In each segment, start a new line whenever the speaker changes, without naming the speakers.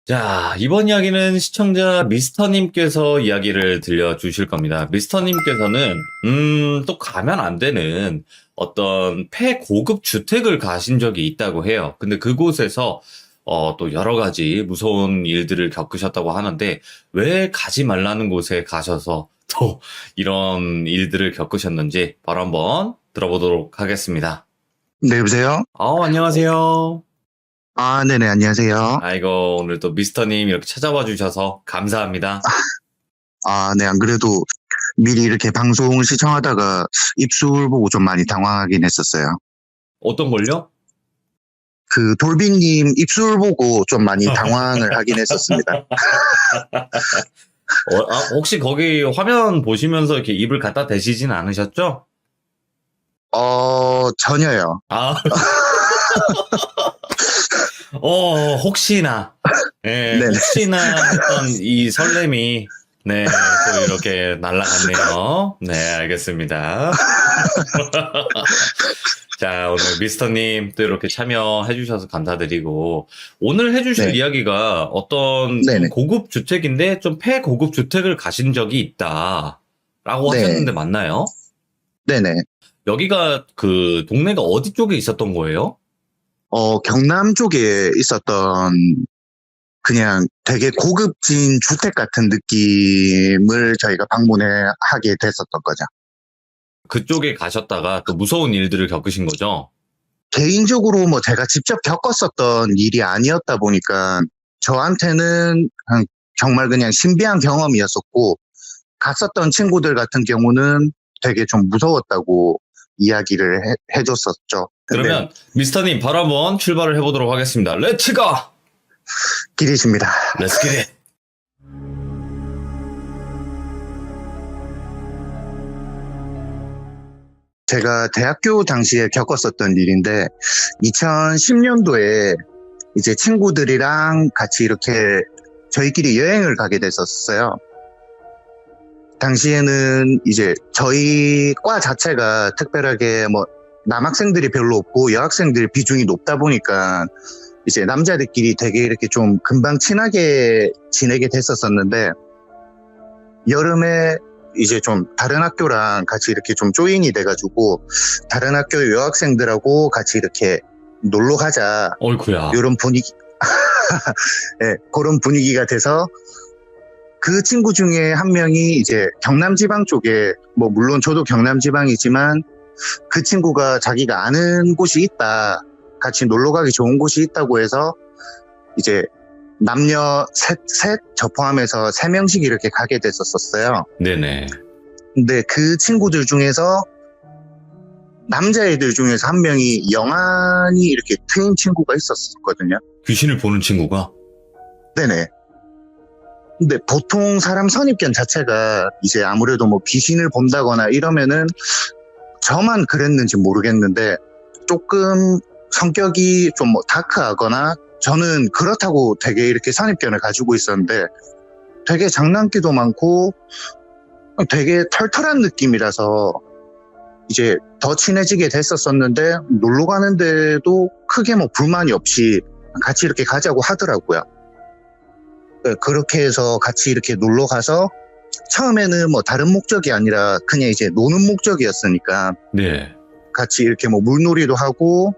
자, 이번 이야기는 시청자 미스터님께서 이야기를 들려주실 겁니다. 미스터님께서는, 또 가면 안 되는 어떤 폐고급 주택을 가신 적이 있다고 해요. 근데 그곳에서, 또 여러 가지 무서운 일들을 겪으셨다고 하는데, 왜 가지 말라는 곳에 가셔서 또 이런 일들을 겪으셨는지 바로 한번 들어보도록 하겠습니다.
네, 여보세요?
안녕하세요.
아, 네네, 안녕하세요.
아이고, 오늘 또 미스터님 이렇게 찾아와 주셔서 감사합니다.
아, 네, 안 그래도 미리 이렇게 방송을 시청하다가 입술 보고 좀 많이 당황하긴 했었어요.
어떤 걸요?
그 돌비님 입술 보고 좀 많이 당황을 하긴 했었습니다.
혹시 거기 화면 보시면서 이렇게 입을 갖다 대시진 않으셨죠?
전혀요.
아, 혹시나, 예,
네네.
혹시나 했던 이 설렘이, 네, 또 이렇게 날아갔네요. 네, 알겠습니다. 자, 오늘 미스터님 또 이렇게 참여해주셔서 감사드리고, 오늘 해주실
네.
이야기가 어떤 좀
네네.
고급 주택인데 좀 폐고급 주택을 가신 적이 있다. 라고
네.
하셨는데 맞나요?
네네.
여기가 그 동네가 어디 쪽에 있었던 거예요?
경남 쪽에 있었던 그냥 되게 고급진 주택 같은 느낌을 저희가 하게 됐었던 거죠.
그쪽에 가셨다가 또 무서운 일들을 겪으신 거죠?
개인적으로 뭐 제가 직접 겪었었던 일이 아니었다 보니까 저한테는 정말 그냥 신비한 경험이었었고, 갔었던 친구들 같은 경우는 되게 좀 무서웠다고 이야기를 해줬었죠. 근데
그러면 미스터님 바로 한번 출발을 해보도록 하겠습니다. 렛츠 고!
길이십니다.
렛츠 기릿!
제가 대학교 당시에 겪었었던 일인데, 2010년도에 이제 친구들이랑 같이 이렇게 저희끼리 여행을 가게 됐었어요. 당시에는 이제 저희 과 자체가 특별하게 뭐 남학생들이 별로 없고 여학생들 비중이 높다 보니까 이제 남자들끼리 되게 이렇게 좀 금방 친하게 지내게 됐었었는데, 여름에 이제 좀 다른 학교랑 같이 이렇게 좀 조인이 돼가지고 다른 학교 여학생들하고 같이 이렇게 놀러 가자,
어이쿠야.
이런 분위기 네, 그런 분위기가 돼서 그 친구 중에 한 명이 이제 경남 지방 쪽에, 뭐 물론 저도 경남 지방이지만 그 친구가 자기가 아는 곳이 있다, 같이 놀러 가기 좋은 곳이 있다고 해서 이제 남녀 셋, 저 포함해서 3명씩 이렇게 가게 됐었어요.
네네.
근데 그 친구들 중에서 남자애들 중에서 한 명이 영안이 이렇게 트인 친구가 있었거든요.
귀신을 보는 친구가?
네네. 근데 보통 사람 선입견 자체가 이제 아무래도 뭐 귀신을 본다거나 이러면은, 저만 그랬는지 모르겠는데 조금 성격이 좀 뭐 다크하거나, 저는 그렇다고 되게 이렇게 선입견을 가지고 있었는데 되게 장난기도 많고 되게 털털한 느낌이라서 이제 더 친해지게 됐었었는데, 놀러 가는데도 크게 뭐 불만이 없이 같이 이렇게 가자고 하더라고요. 네, 그렇게 해서 같이 이렇게 놀러 가서 처음에는 뭐 다른 목적이 아니라 그냥 이제 노는 목적이었으니까
네.
같이 이렇게 뭐 물놀이도 하고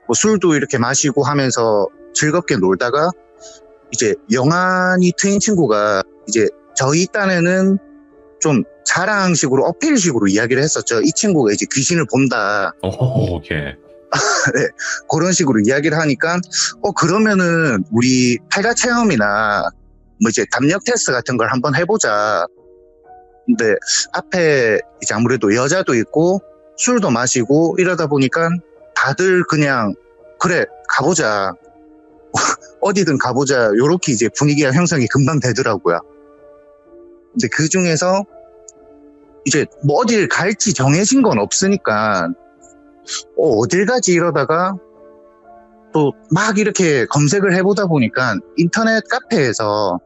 뭐 술도 이렇게 마시고 하면서 즐겁게 놀다가, 이제 영안이 트인 친구가 이제 저희 딴에는 좀 자랑식으로 어필식으로 이야기를 했었죠. 이 친구가 이제 귀신을 본다.
오케이.
네, 그런 식으로 이야기를 하니까 그러면은 우리 폐가 체험이나 뭐 이제 담력 테스트 같은 걸 한번 해보자. 근데 앞에 이제 아무래도 여자도 있고 술도 마시고 이러다 보니까 다들 그냥 그래 가보자, 어디든 가보자, 요렇게 이제 분위기가 형성이 금방 되더라고요. 근데 그 중에서 이제 뭐 어딜 갈지 정해진 건 없으니까 어딜 가지 이러다가 또 막 이렇게 검색을 해보다 보니까 인터넷 카페에서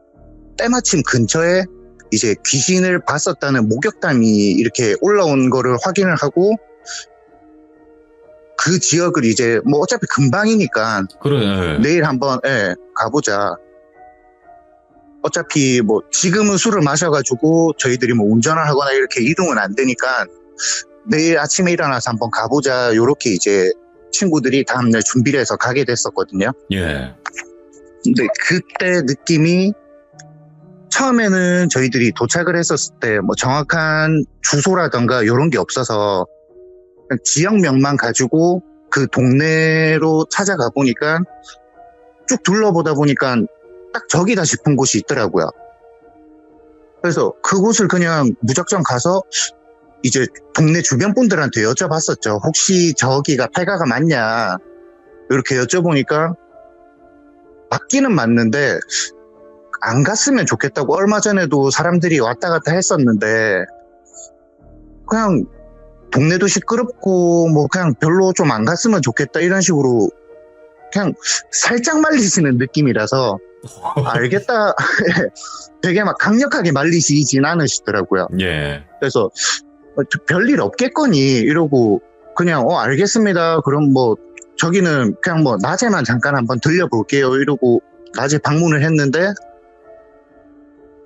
때마침 근처에 이제 귀신을 봤었다는 목격담이 이렇게 올라온 거를 확인을 하고, 그 지역을 이제 뭐 어차피 금방이니까
그래.
내일 한번 가보자. 어차피 뭐 지금은 술을 마셔가지고 저희들이 뭐 운전을 하거나 이렇게 이동은 안 되니까 내일 아침에 일어나서 한번 가보자 요렇게 이제 친구들이 다음날 준비를 해서 가게 됐었거든요.
예.
근데 그때 느낌이 처음에는 저희들이 도착을 했었을 때 뭐 정확한 주소라던가 요런 게 없어서 그냥 지역명만 가지고 그 동네로 찾아가 보니까 쭉 둘러보다 보니까 딱 저기다 싶은 곳이 있더라고요. 그래서 그곳을 그냥 무작정 가서 이제 동네 주변 분들한테 여쭤봤었죠. 혹시 저기가 폐가가 맞냐? 이렇게 여쭤보니까 맞기는 맞는데 안 갔으면 좋겠다고 얼마 전에도 사람들이 왔다 갔다 했었는데 그냥 동네도 시끄럽고 뭐 그냥 별로 좀 안 갔으면 좋겠다 이런 식으로 그냥 살짝 말리시는 느낌이라서 알겠다. 되게 막 강력하게 말리시진 않으시더라고요.
예.
그래서 별일 없겠거니 이러고 그냥 알겠습니다. 그럼 뭐 저기는 그냥 뭐 낮에만 잠깐 한번 들려볼게요 이러고 낮에 방문을 했는데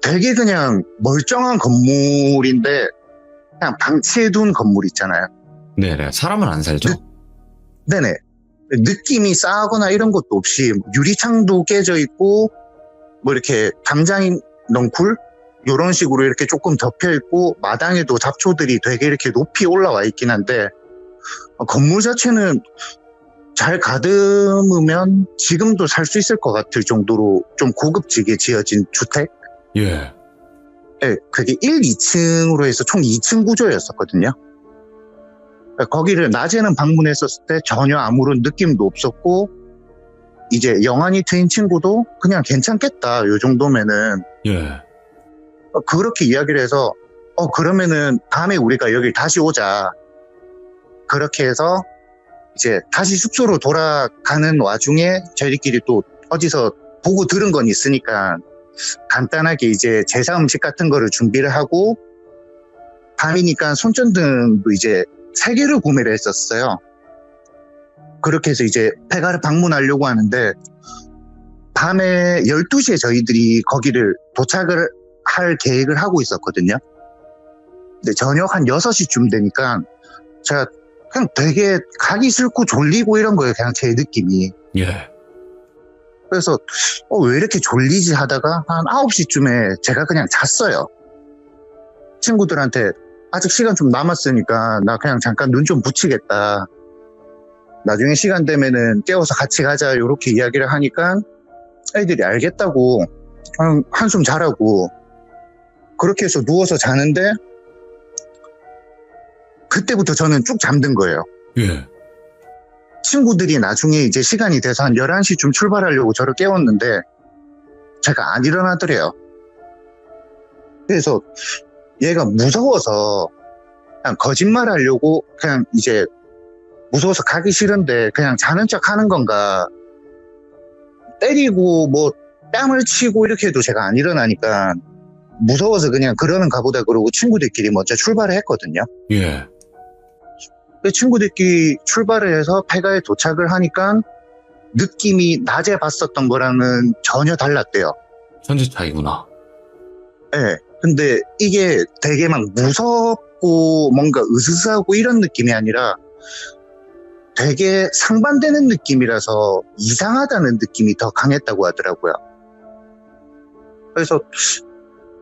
되게 그냥 멀쩡한 건물인데 그냥 방치해둔 건물 있잖아요.
네네. 사람은 안 살죠?
네네. 느낌이 싸거나 이런 것도 없이 유리창도 깨져 있고 뭐 이렇게 담장 넝쿨 이런 식으로 이렇게 조금 덮여 있고 마당에도 잡초들이 되게 이렇게 높이 올라와 있긴 한데 건물 자체는 잘 가듬으면 지금도 살 수 있을 것 같을 정도로 좀 고급지게 지어진 주택?
예.
네, 그게 1, 2층으로 해서 총 2층 구조였었거든요. 거기를 낮에는 방문했었을 때 전혀 아무런 느낌도 없었고 이제 영환이 트인 친구도 그냥 괜찮겠다 요 정도면은
예.
그렇게 이야기를 해서 그러면은 다음에 우리가 여기 다시 오자 그렇게 해서 이제 다시 숙소로 돌아가는 와중에 저희끼리 또 어디서 보고 들은 건 있으니까 간단하게 이제 제사 음식 같은 거를 준비를 하고 밤이니까 손전등도 이제 3개를 구매를 했었어요. 그렇게 해서 이제 폐가를 방문하려고 하는데 밤에 12시에 저희들이 거기를 도착을 할 계획을 하고 있었거든요. 근데 저녁 한 6시쯤 되니까 제가 그냥 되게 가기 싫고 졸리고 이런 거예요. 그냥 제 느낌이.
예.
그래서 왜 이렇게 졸리지 하다가 한 9시쯤에 제가 그냥 잤어요. 친구들한테 아직 시간 좀 남았으니까 나 그냥 잠깐 눈 좀 붙이겠다. 나중에 시간 되면은 깨워서 같이 가자 이렇게 이야기를 하니까 애들이 알겠다고 한숨 자라고 그렇게 해서 누워서 자는데 그때부터 저는 쭉 잠든 거예요.
예.
친구들이 나중에 이제 시간이 돼서 한 11시쯤 출발하려고 저를 깨웠는데 제가 안 일어나더래요. 그래서 얘가 무서워서 그냥 거짓말 하려고 그냥 이제 무서워서 가기 싫은데 그냥 자는 척 하는 건가 때리고 뭐 뺨을 치고 이렇게 해도 제가 안 일어나니까 무서워서 그냥 그러는가 보다 그러고 친구들끼리 먼저 출발을 했거든요.
예.
그 친구들끼리 출발을 해서 폐가에 도착을 하니까 느낌이 낮에 봤었던 거랑은 전혀 달랐대요.
천지 차이구나.
네. 근데 이게 되게 막 무섭고 뭔가 으스스하고 이런 느낌이 아니라 되게 상반되는 느낌이라서 이상하다는 느낌이 더 강했다고 하더라고요. 그래서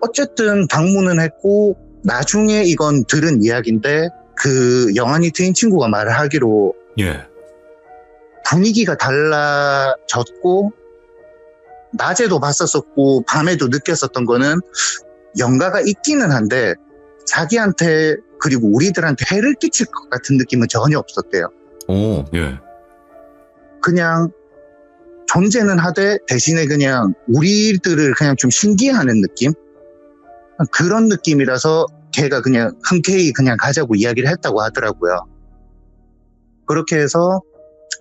어쨌든 방문은 했고 나중에 이건 들은 이야기인데 그 영환이 트인 친구가 말을 하기로
예.
분위기가 달라졌고 낮에도 봤었었고 밤에도 느꼈었던 거는 영가가 있기는 한데 자기한테 그리고 우리들한테 해를 끼칠 것 같은 느낌은 전혀 없었대요.
오, 예.
그냥 존재는 하되 대신에 그냥 우리들을 그냥 좀 신기해하는 느낌? 그런 느낌이라서 걔가 그냥 흔쾌히 그냥 가자고 이야기를 했다고 하더라고요. 그렇게 해서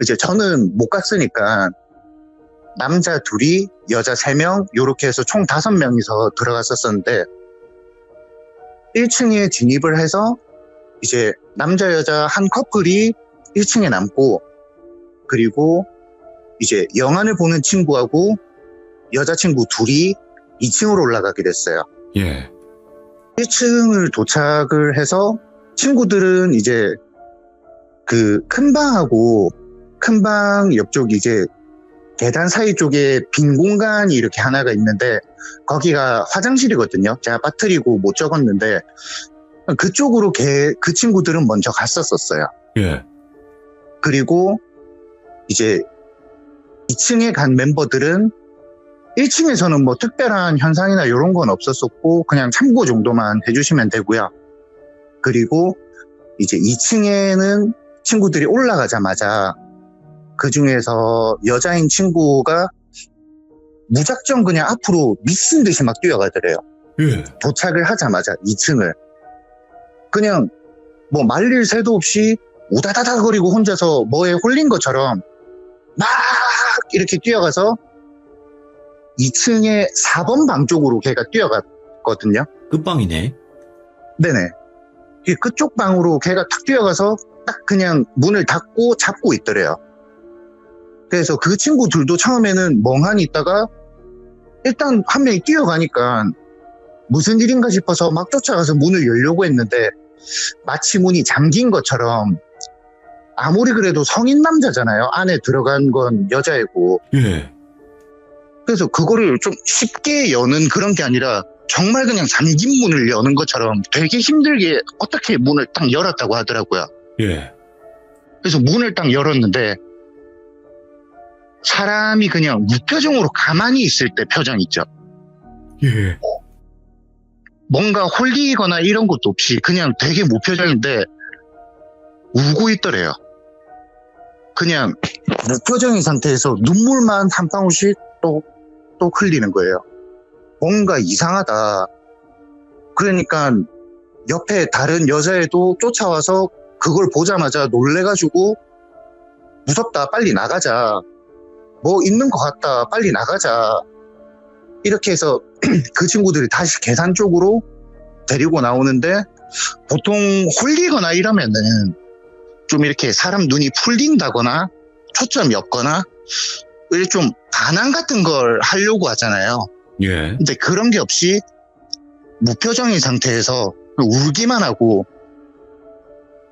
이제 저는 못 갔으니까 남자 2이 여자 3명 요렇게 해서 총 5명이서 들어갔었었는데 1층에 진입을 해서 이제 남자 여자 한 커플이 1층에 남고 그리고 이제 영화를 보는 친구하고 여자친구 2이 2층으로 올라가게 됐어요.
예.
1층을 도착을 해서 친구들은 이제 그 큰 방하고 큰 방 옆쪽 이제 계단 사이 쪽에 빈 공간이 이렇게 하나가 있는데 거기가 화장실이거든요. 제가 빠뜨리고 못 적었는데 그쪽으로 그 친구들은 먼저 갔었어요.
예.
그리고 이제 2층에 간 멤버들은 1층에서는 뭐 특별한 현상이나 이런 건 없었었고 그냥 참고 정도만 해주시면 되고요. 그리고 이제 2층에는 친구들이 올라가자마자 그 중에서 여자인 친구가 무작정 그냥 앞으로 미친 듯이 막 뛰어가더래요.
예.
도착을 하자마자 2층을 그냥 뭐 말릴 새도 없이 우다다다 거리고 혼자서 뭐에 홀린 것처럼 막 이렇게 뛰어가서 2층에 4번 방 쪽으로 걔가 뛰어갔거든요.
끝방이네.
네네. 그쪽 방으로 걔가 탁 뛰어가서 딱 그냥 문을 닫고 잡고 있더래요. 그래서 그 친구들도 처음에는 멍하니 있다가 일단 한 명이 뛰어가니까 무슨 일인가 싶어서 막 쫓아가서 문을 열려고 했는데 마치 문이 잠긴 것처럼 아무리 그래도 성인 남자잖아요. 안에 들어간 건 여자애고.
예.
그래서 그거를 좀 쉽게 여는 그런 게 아니라 정말 그냥 잠긴 문을 여는 것처럼 되게 힘들게 어떻게 문을 딱 열었다고 하더라고요.
예.
그래서 문을 딱 열었는데 사람이 그냥 무표정으로 가만히 있을 때 표정 있죠.
예.
뭔가 홀리거나 이런 것도 없이 그냥 되게 무표정인데 울고 있더래요. 그냥 무표정인 상태에서 눈물만 한 방울씩 또 흘리는 거예요. 뭔가 이상하다. 그러니까 옆에 다른 여자애도 쫓아와서 그걸 보자마자 놀래가지고 무섭다, 빨리 나가자. 뭐 있는 것 같다, 빨리 나가자. 이렇게 해서 그 친구들이 다시 계단 쪽으로 데리고 나오는데 보통 홀리거나 이러면은 좀 이렇게 사람 눈이 풀린다거나 초점이 없거나 좀 반항 같은 걸 하려고 하잖아요.
예.
근데 그런 게 없이 무표정인 상태에서 울기만 하고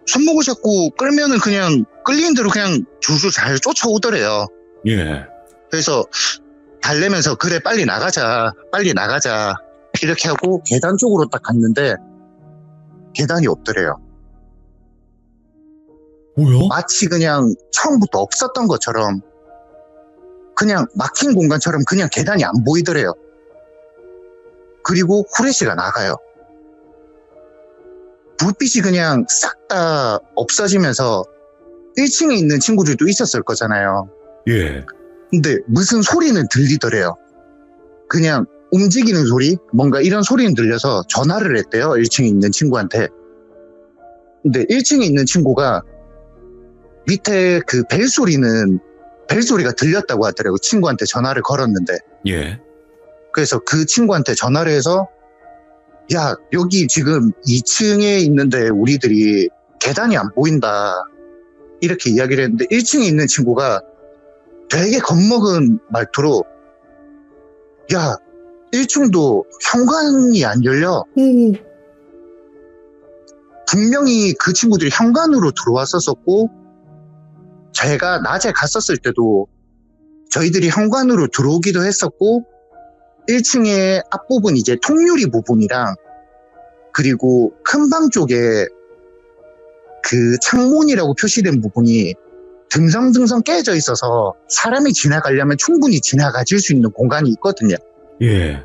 손목을 잡고 끌면은 그냥 끌리는 대로 그냥 줄줄 잘 쫓아오더래요.
예.
그래서 달래면서 그래 빨리 나가자 이렇게 하고 계단 쪽으로 딱 갔는데 계단이 없더래요.
뭐야?
마치 그냥 처음부터 없었던 것처럼 그냥 막힌 공간처럼 그냥 계단이 안 보이더래요. 그리고 후레쉬가 나가요. 불빛이 그냥 싹 다 없어지면서 1층에 있는 친구들도 있었을 거잖아요.
예.
근데 무슨 소리는 들리더래요. 그냥 움직이는 소리? 뭔가 이런 소리는 들려서 전화를 했대요. 1층에 있는 친구한테. 근데 1층에 있는 친구가 밑에 그 벨소리가 들렸다고 하더라고요. 친구한테 전화를 걸었는데.
예.
그래서 그 친구한테 전화를 해서 야, 여기 지금 2층에 있는데 우리들이 계단이 안 보인다. 이렇게 이야기를 했는데 1층에 있는 친구가 되게 겁먹은 말투로 야, 1층도 현관이 안 열려. 분명히 그 친구들이 현관으로 들어왔었고 제가 낮에 갔었을 때도 저희들이 현관으로 들어오기도 했었고 1층의 앞부분 이제 통유리 부분이랑 그리고 큰 방 쪽에 그 창문이라고 표시된 부분이 듬성듬성 깨져 있어서 사람이 지나가려면 충분히 지나가질 수 있는 공간이 있거든요.
예.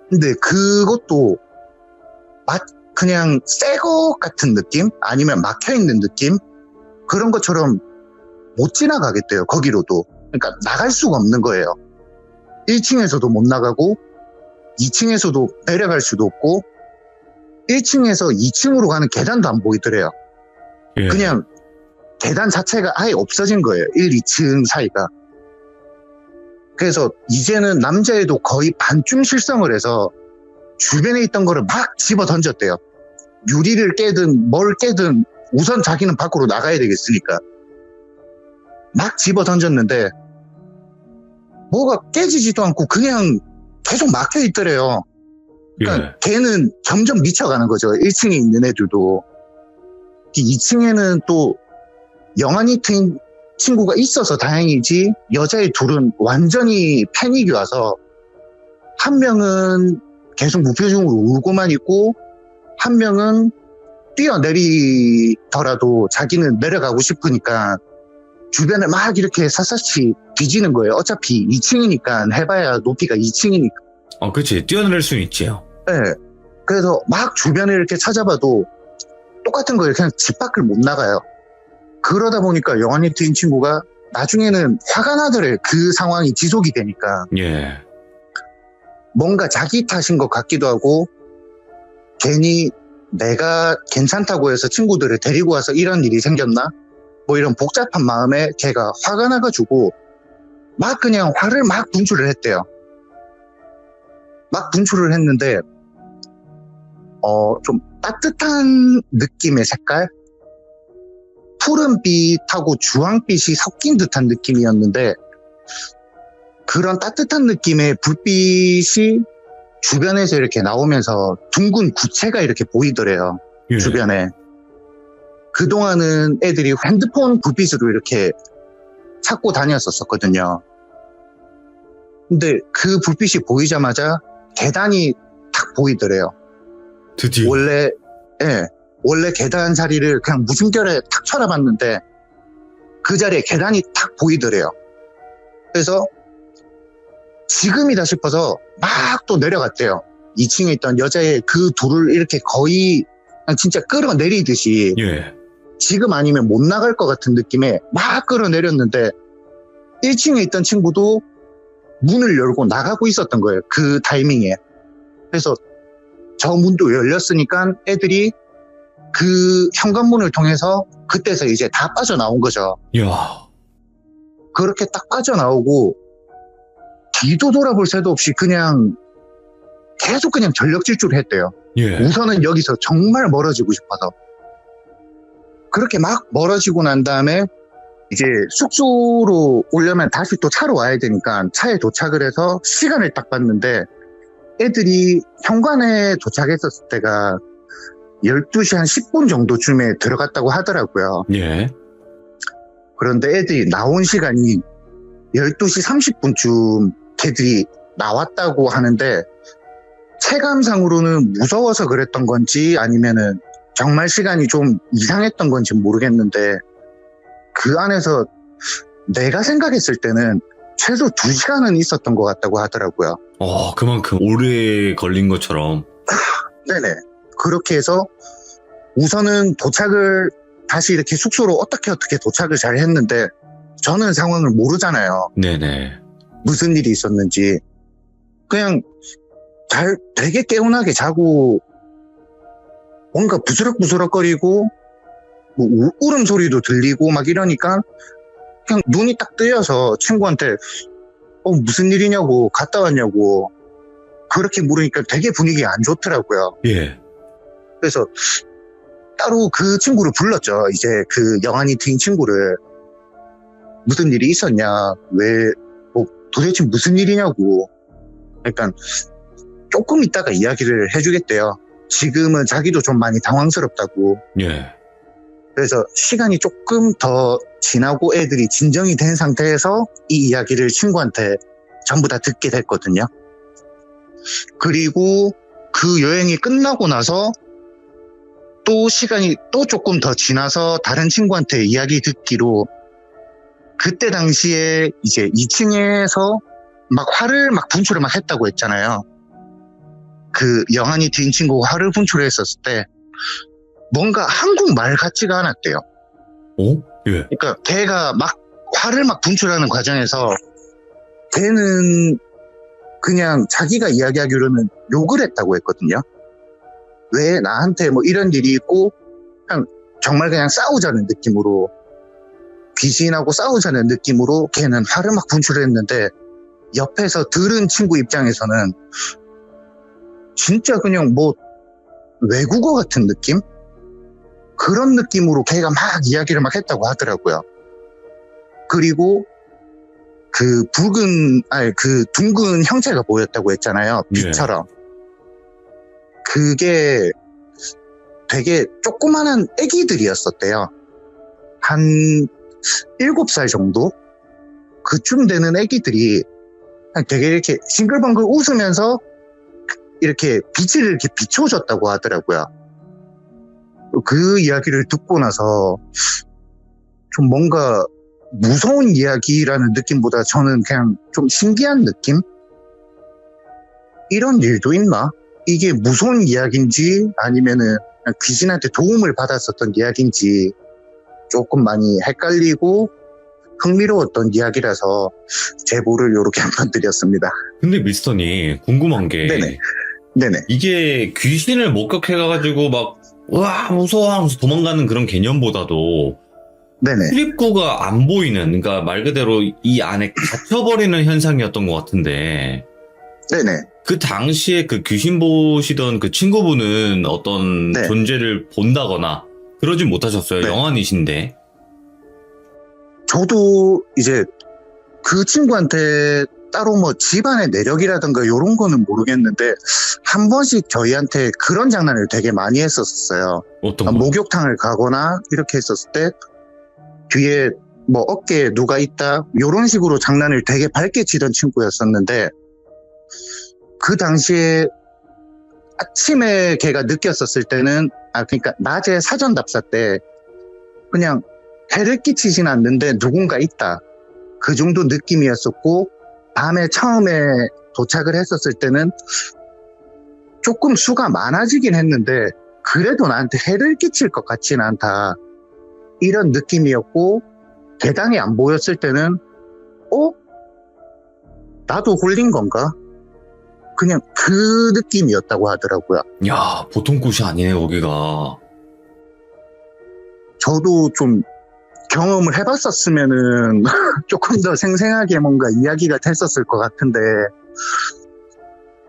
근데 그것도 그냥 새 것 같은 느낌? 아니면 막혀있는 느낌? 그런 것처럼 못 지나가겠대요. 거기로도. 그러니까 나갈 수가 없는 거예요. 1층에서도 못 나가고 2층에서도 내려갈 수도 없고 1층에서 2층으로 가는 계단도 안 보이더래요.
예.
그냥 계단 자체가 아예 없어진 거예요. 1, 2층 사이가. 그래서 이제는 남자애도 거의 반쯤 실성을 해서 주변에 있던 거를 막 집어 던졌대요. 유리를 깨든 뭘 깨든 우선 자기는 밖으로 나가야 되겠으니까 막 집어 던졌는데 뭐가 깨지지도 않고 그냥 계속 막혀 있더래요. 그러니까
예.
걔는 점점 미쳐가는 거죠. 1층에 있는 애들도. 2층에는 또 영환이 트인 친구가 있어서 다행이지, 여자애 둘은 완전히 패닉이 와서 한 명은 계속 무표정으로 울고만 있고 한 명은 뛰어내리더라도 자기는 내려가고 싶으니까 주변에 막 이렇게 샅샅이 뒤지는 거예요. 어차피 2층이니까, 해봐야 높이가 2층이니까.
그치. 뛰어내릴 수는 있지요.
네. 그래서 막 주변에 이렇게 찾아봐도 똑같은 거예요. 그냥 집 밖을 못 나가요. 그러다 보니까 영환이 트인 친구가 나중에는 화가 나더래. 그 상황이 지속이 되니까.
예.
뭔가 자기 탓인 것 같기도 하고, 괜히 내가 괜찮다고 해서 친구들을 데리고 와서 이런 일이 생겼나? 뭐 이런 복잡한 마음에 걔가 화가 나가지고 막 그냥 화를 막 분출을 했대요. 막 분출을 했는데 좀 따뜻한 느낌의 색깔? 푸른빛하고 주황빛이 섞인 듯한 느낌이었는데, 그런 따뜻한 느낌의 불빛이 주변에서 이렇게 나오면서 둥근 구체가 이렇게 보이더래요.
예.
주변에. 그동안은 애들이 핸드폰 불빛으로 이렇게 찾고 다녔었거든요. 근데 그 불빛이 보이자마자 계단이 탁 보이더래요.
드디어.
원래 계단 자리를 그냥 무심결에 탁 쳐다봤는데 그 자리에 계단이 탁 보이더래요. 그래서 지금이다 싶어서 막 또 내려갔대요. 2층에 있던 여자의 그 둘을 이렇게 거의 그냥 진짜 끌어내리듯이,
예.
지금 아니면 못 나갈 것 같은 느낌에 막 끌어내렸는데 1층에 있던 친구도 문을 열고 나가고 있었던 거예요. 그 타이밍에. 그래서 저 문도 열렸으니까 애들이 그 현관문을 통해서 그때서 이제 다 빠져나온 거죠.
이야.
그렇게 딱 빠져나오고 뒤도 돌아볼 새도 없이 그냥 계속 그냥 전력 질주를 했대요.
예.
우선은 여기서 정말 멀어지고 싶어서. 그렇게 막 멀어지고 난 다음에 이제 숙소로 오려면 다시 또 차로 와야 되니까 차에 도착을 해서 시간을 딱 봤는데 애들이 현관에 도착했었을 때가 12시 한 10분 정도쯤에 들어갔다고 하더라고요.
예.
그런데 애들이 나온 시간이 12시 30분쯤 걔들이 나왔다고 하는데, 체감상으로는 무서워서 그랬던 건지 아니면은 정말 시간이 좀 이상했던 건지 모르겠는데, 그 안에서 내가 생각했을 때는 최소 2시간은 있었던 것 같다고 하더라고요.
그만큼 오래 걸린 것처럼.
네네. 그렇게 해서 우선은 도착을 다시 이렇게 숙소로 어떻게 도착을 잘 했는데, 저는 상황을 모르잖아요.
네네.
무슨 일이 있었는지. 그냥 되게 개운하게 자고 뭔가 부스럭부스럭거리고 뭐 울음소리도 들리고 막 이러니까 그냥 눈이 딱 뜨여서 친구한테 무슨 일이냐고, 갔다 왔냐고 그렇게 물으니까 되게 분위기가 안 좋더라고요.
예.
그래서 따로 그 친구를 불렀죠. 이제 그 영환이 트인 친구를. 무슨 일이 있었냐, 도대체 무슨 일이냐고. 그러니까 조금 있다가 이야기를 해주겠대요. 지금은 자기도 좀 많이 당황스럽다고.
예.
그래서 시간이 조금 더 지나고 애들이 진정이 된 상태에서 이 이야기를 친구한테 전부 다 듣게 됐거든요. 그리고 그 여행이 끝나고 나서 또 시간이 또 조금 더 지나서 다른 친구한테 이야기 듣기로, 그때 당시에 이제 2층에서 막 화를 막 분출을 막 했다고 했잖아요. 그 영환이 트인 친구가 화를 분출을 했었을 때 뭔가 한국말 같지가 않았대요.
예.
그러니까 걔가 막 화를 막 분출하는 과정에서 걔는 그냥 자기가 이야기하기로는 욕을 했다고 했거든요. 왜 나한테 뭐 이런 일이 있고, 그냥 정말 그냥 싸우자는 느낌으로, 귀신하고 싸우자는 느낌으로 걔는 화를 막 분출했는데, 옆에서 들은 친구 입장에서는 진짜 그냥 뭐 외국어 같은 느낌? 그런 느낌으로 걔가 막 이야기를 막 했다고 하더라고요. 그리고 그 그 둥근 형체가 보였다고 했잖아요. 빛처럼. 그게 되게 조그마한 애기들이었었대요. 한 7살 정도? 그쯤 되는 애기들이 되게 이렇게 싱글벙글 웃으면서 이렇게 빛을 이렇게 비춰줬다고 하더라고요. 그 이야기를 듣고 나서 좀 뭔가 무서운 이야기라는 느낌보다 저는 그냥 좀 신기한 느낌? 이런 일도 있나? 이게 무서운 이야기인지 아니면은 귀신한테 도움을 받았었던 이야기인지 조금 많이 헷갈리고 흥미로웠던 이야기라서 제보를 이렇게 한번 드렸습니다.
근데 미스터님 궁금한 게
네네.
이게 귀신을 목격해가지고 막 와 무서워 하면서 도망가는 그런 개념보다도
네네.
출입구가 안 보이는, 그러니까 말 그대로 이 안에 갇혀버리는 현상이었던 것 같은데
네네.
그 당시에 그 귀신 보시던 그 친구분은 어떤
네.
존재를 본다거나 그러진 못하셨어요?
네.
영안이신데.
저도 이제 그 친구한테 따로 뭐 집안의 내력이라든가 이런 거는 모르겠는데 한 번씩 저희한테 그런 장난을 되게 많이 했었어요.
어떤 거?
목욕탕을 가거나 이렇게 했었을 때 뒤에 뭐 어깨에 누가 있다 이런 식으로 장난을 되게 밝게 치던 친구였었는데 그 당시에 아침에 걔가 느꼈었을 때는 그러니까 낮에 사전 답사 때 그냥 해를 끼치진 않는데 누군가 있다 그 정도 느낌이었었고 밤에 처음에 도착을 했었을 때는 조금 수가 많아지긴 했는데 그래도 나한테 해를 끼칠 것 같지는 않다 이런 느낌이었고 대당이 안 보였을 때는 나도 홀린 건가? 그냥 그 느낌이었다고 하더라고요.
야, 보통 곳이 아니네 거기가.
저도 좀 경험을 해봤었으면은 조금 더 생생하게 뭔가 이야기가 됐었을 것 같은데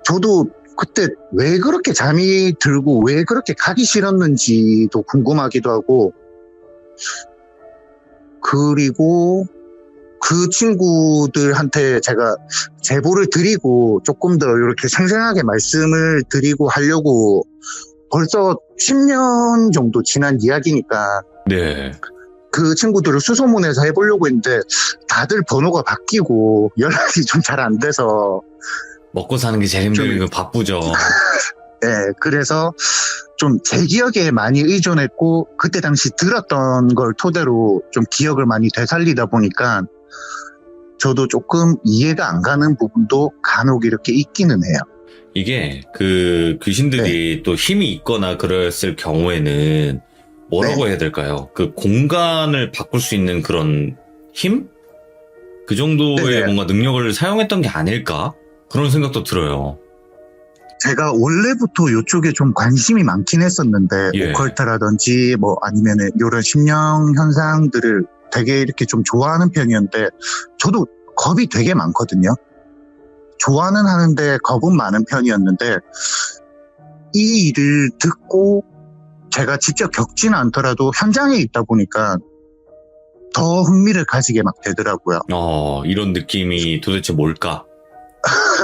저도 그때 왜 그렇게 잠이 들고 왜 그렇게 가기 싫었는지도 궁금하기도 하고 그리고 그 친구들한테 제가 제보를 드리고 조금 더 이렇게 생생하게 말씀을 드리고 하려고 벌써 10년 정도 지난 이야기니까
네.
그 친구들을 수소문해서 해보려고 했는데 다들 번호가 바뀌고 연락이 좀 잘 안 돼서
먹고 사는 게 제일 힘들고 바쁘죠.
네, 그래서 좀 제 기억에 많이 의존했고 그때 당시 들었던 걸 토대로 좀 기억을 많이 되살리다 보니까 저도 조금 이해가 안 가는 부분도 간혹 이렇게 있기는 해요.
이게 그 귀신들이 또 힘이 있거나 그랬을 경우에는 뭐라고 해야 될까요? 그 공간을 바꿀 수 있는 그런 힘? 그 정도의 뭔가 능력을 사용했던 게 아닐까? 그런 생각도 들어요.
제가 원래부터 이쪽에 좀 관심이 많긴 했었는데 오컬트라든지 뭐 아니면은 이런 심령 현상들을 되게 이렇게 좀 좋아하는 편이었는데 저도 겁이 되게 많거든요. 좋아는 하는데 겁은 많은 편이었는데 이 일을 듣고 제가 직접 겪지는 않더라도 현장에 있다 보니까 더 흥미를 가지게 막 되더라고요.
이런 느낌이 도대체 뭘까?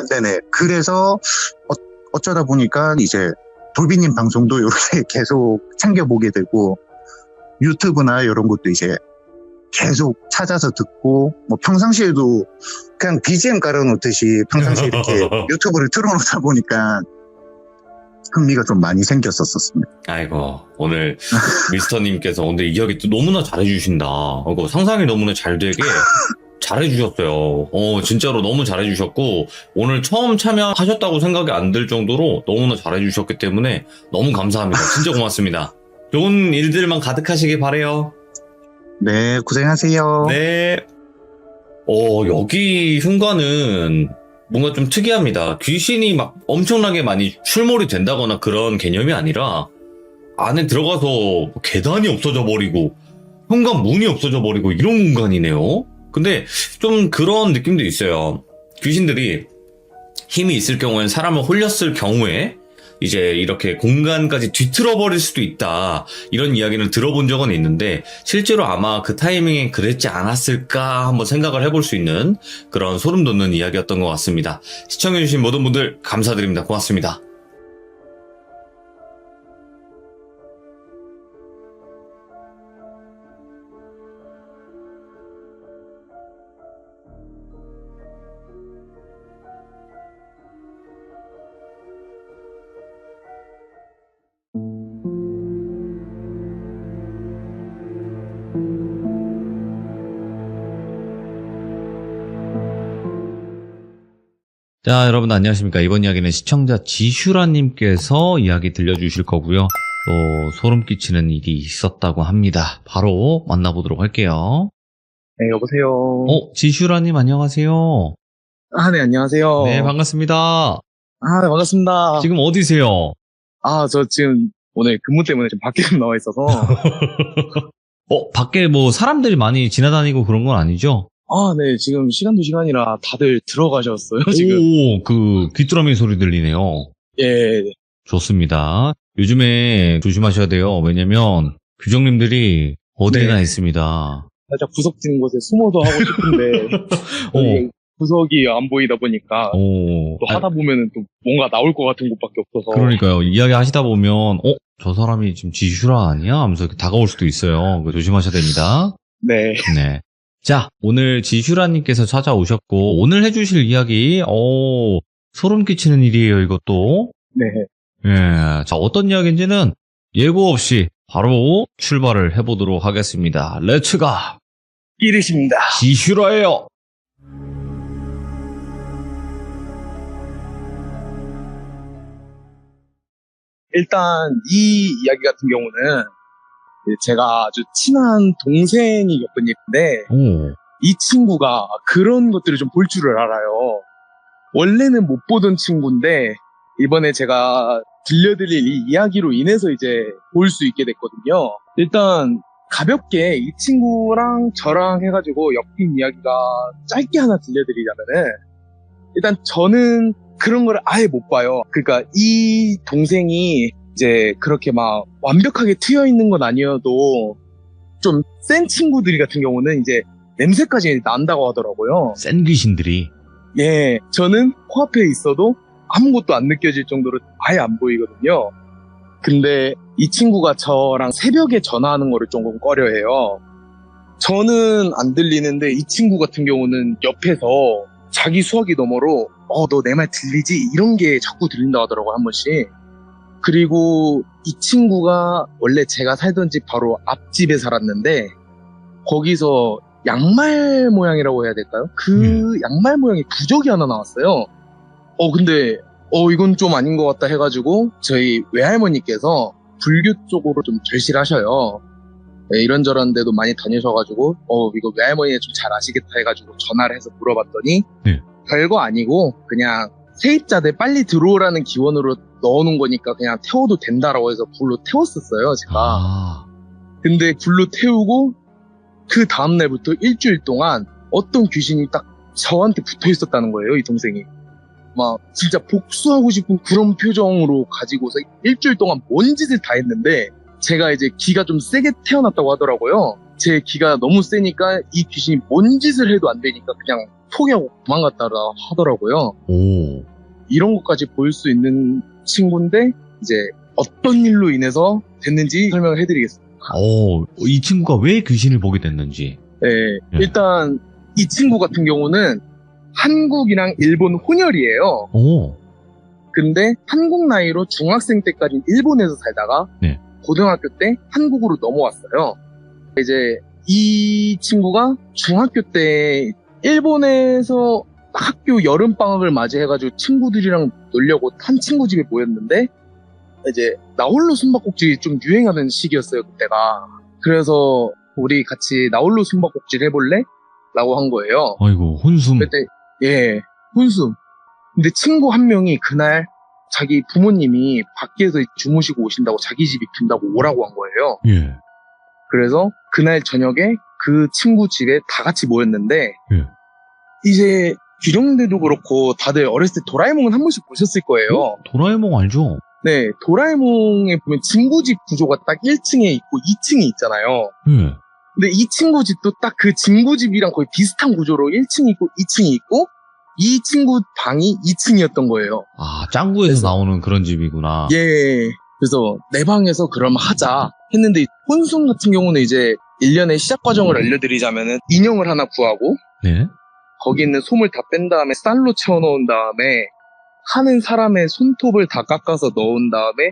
네네. 그래서 어쩌다 보니까 이제 돌비님 방송도 이렇게 계속 챙겨보게 되고 유튜브나 이런 것도 이제 계속 찾아서 듣고 뭐 평상시에도 그냥 BGM 깔아놓듯이 평상시에 이렇게 유튜브를 틀어놓다 보니까 흥미가 좀 많이 생겼었습니다.
아이고, 오늘 미스터님께서 오늘 이야기 또 너무나 잘해주신다. 상상이 너무나 잘 되게 잘해주셨어요. 진짜로 너무 잘해주셨고, 오늘 처음 참여하셨다고 생각이 안 들 정도로 너무나 잘해주셨기 때문에 너무 감사합니다. 진짜 고맙습니다. 좋은 일들만 가득하시길 바래요.
네, 고생하세요.
네. 여기 흉가는 뭔가 좀 특이합니다. 귀신이 막 엄청나게 많이 출몰이 된다거나 그런 개념이 아니라 안에 들어가서 계단이 없어져 버리고 현관 문이 없어져 버리고 이런 공간이네요. 근데 좀 그런 느낌도 있어요. 귀신들이 힘이 있을 경우엔 사람을 홀렸을 경우에 이제 이렇게 공간까지 뒤틀어 버릴 수도 있다. 이런 이야기를 들어본 적은 있는데 실제로 아마 그 타이밍에 그랬지 않았을까 한번 생각을 해볼 수 있는 그런 소름 돋는 이야기였던 것 같습니다. 시청해주신 모든 분들 감사드립니다. 고맙습니다. 자, 여러분 안녕하십니까. 이번 이야기는 시청자 지슈라님께서 이야기 들려주실 거고요. 또 소름 끼치는 일이 있었다고 합니다. 바로 만나보도록 할게요.
네, 여보세요.
지슈라님 안녕하세요.
네, 안녕하세요.
네, 반갑습니다.
네, 반갑습니다.
지금 어디세요?
저 지금 오늘 근무 때문에 좀 밖에 좀 나와 있어서.
밖에 뭐 사람들이 많이 지나다니고 그런 건 아니죠?
네, 지금 시간도 시간이라 다들 들어가셨어요, 지금.
그 귀뚜라미 소리 들리네요.
예.
좋습니다. 요즘에 조심하셔야 돼요. 왜냐면 규정님들이 어디나
네.
있습니다.
살짝 구석진 곳에 숨어서 하고 싶은데, 여기 구석이 안 보이다 보니까, 또 하다 보면은 또 뭔가 나올 것 같은 곳밖에 없어서.
그러니까요. 이야기 하시다 보면, 저 사람이 지금 지슈라 아니야? 하면서 이렇게 다가올 수도 있어요. 조심하셔야 됩니다.
네.
네. 자, 오늘 지슈라님께서 찾아오셨고, 오늘 해주실 이야기, 소름 끼치는 일이에요, 이것도.
네.
예, 자, 어떤 이야기인지는 예고 없이 바로 출발을 해보도록 하겠습니다. 렛츠가!
이르십니다.
지슈라예요!
일단, 이 이야기 같은 경우는, 제가 아주 친한 동생이 겪은 일인데, 이 친구가 그런 것들을 좀 볼 줄을 알아요. 원래는 못 보던 친구인데 이번에 제가 들려드릴 이 이야기로 인해서 이제 볼 수 있게 됐거든요. 일단 가볍게 이 친구랑 저랑 해가지고 엮인 이야기가 짧게 하나 들려드리자면은, 일단 저는 그런 걸 아예 못 봐요. 그러니까 이 동생이 이제 그렇게 막 완벽하게 트여 있는 건 아니어도 좀 센 친구들이 같은 경우는 이제 냄새까지 난다고 하더라고요.
센 귀신들이.
예, 저는 코앞에 있어도 아무것도 안 느껴질 정도로 아예 안 보이거든요. 근데 이 친구가 저랑 새벽에 전화하는 거를 조금 꺼려해요. 저는 안 들리는데 이 친구 같은 경우는 옆에서 자기 수화기 너머로 너 내 말 들리지? 이런 게 자꾸 들린다 하더라고요, 한 번씩. 그리고 이 친구가 원래 제가 살던 집 바로 앞집에 살았는데 거기서 양말 모양이라고 해야 될까요? 그 양말 모양의 부적이 하나 나왔어요. 근데 이건 좀 아닌 것 같다 해가지고 저희 외할머니께서 불교 쪽으로 좀 절실하셔요. 네, 이런저런 데도 많이 다니셔가지고 이거 외할머니가 좀 잘 아시겠다 해가지고 전화를 해서 물어봤더니 별거 아니고 그냥 세입자들 빨리 들어오라는 기원으로 넣어놓은 거니까 그냥 태워도 된다라고 해서 불로 태웠었어요, 제가. 근데 불로 태우고 그 다음날부터 일주일 동안 어떤 귀신이 딱 저한테 붙어 있었다는 거예요, 이 동생이. 막 진짜 복수하고 싶은 그런 표정으로 가지고서 일주일 동안 뭔 짓을 다 했는데, 제가 이제 기가 좀 세게 태어났다고 하더라고요. 제 기가 너무 세니까 이 귀신이 뭔 짓을 해도 안 되니까 그냥 포기하고 도망갔다라 하더라고요. 이런 것까지 보일 수 있는 친구인데 이제 어떤 일로 인해서 됐는지 설명을 해드리겠습니다.
이 친구가 왜 귀신을 보게 됐는지.
네, 일단 이 친구 같은 경우는 한국이랑 일본 혼혈이에요. 근데 한국 나이로 중학생 때까지 일본에서 살다가 고등학교 때 한국으로 넘어왔어요. 이제 이 친구가 중학교 때 일본에서 학교 여름방학을 맞이해가지고 친구들이랑 놀려고 한 친구 집에 모였는데, 이제 나홀로 숨바꼭질이 좀 유행하는 시기였어요, 그때가. 그래서 우리 같이 나홀로 숨바꼭질 해볼래? 라고 한 거예요.
아이고, 혼숨.
그때 혼숨. 근데 친구 한 명이 그날 자기 부모님이 밖에서 주무시고 오신다고 자기 집이 빈다고 오라고 한 거예요. 그래서 그날 저녁에 그 친구 집에 다 같이 모였는데, 이제 귀령들도 그렇고 다들 어렸을 때 도라에몽은 한 번씩 보셨을 거예요.
도라에몽 알죠?
네, 도라에몽에 보면 친구집 구조가 딱 1층에 있고 2층에 있잖아요.
예.
근데 이 친구 집도 딱 그 친구 집이랑 거의 비슷한 구조로 1층이 있고 2층이 있고 이 친구 방이 2층이었던 거예요.
아, 짱구에서
그래서-
나오는 그런 집이구나.
예. 그래서 내 방에서 그럼 하자 했는데 혼숨 같은 경우는 이제 1년의 시작 과정을 알려드리자면은 인형을 하나 구하고
네.
거기 있는 솜을 다 뺀 다음에 쌀로 채워놓은 다음에 하는 사람의 손톱을 다 깎아서 넣은 다음에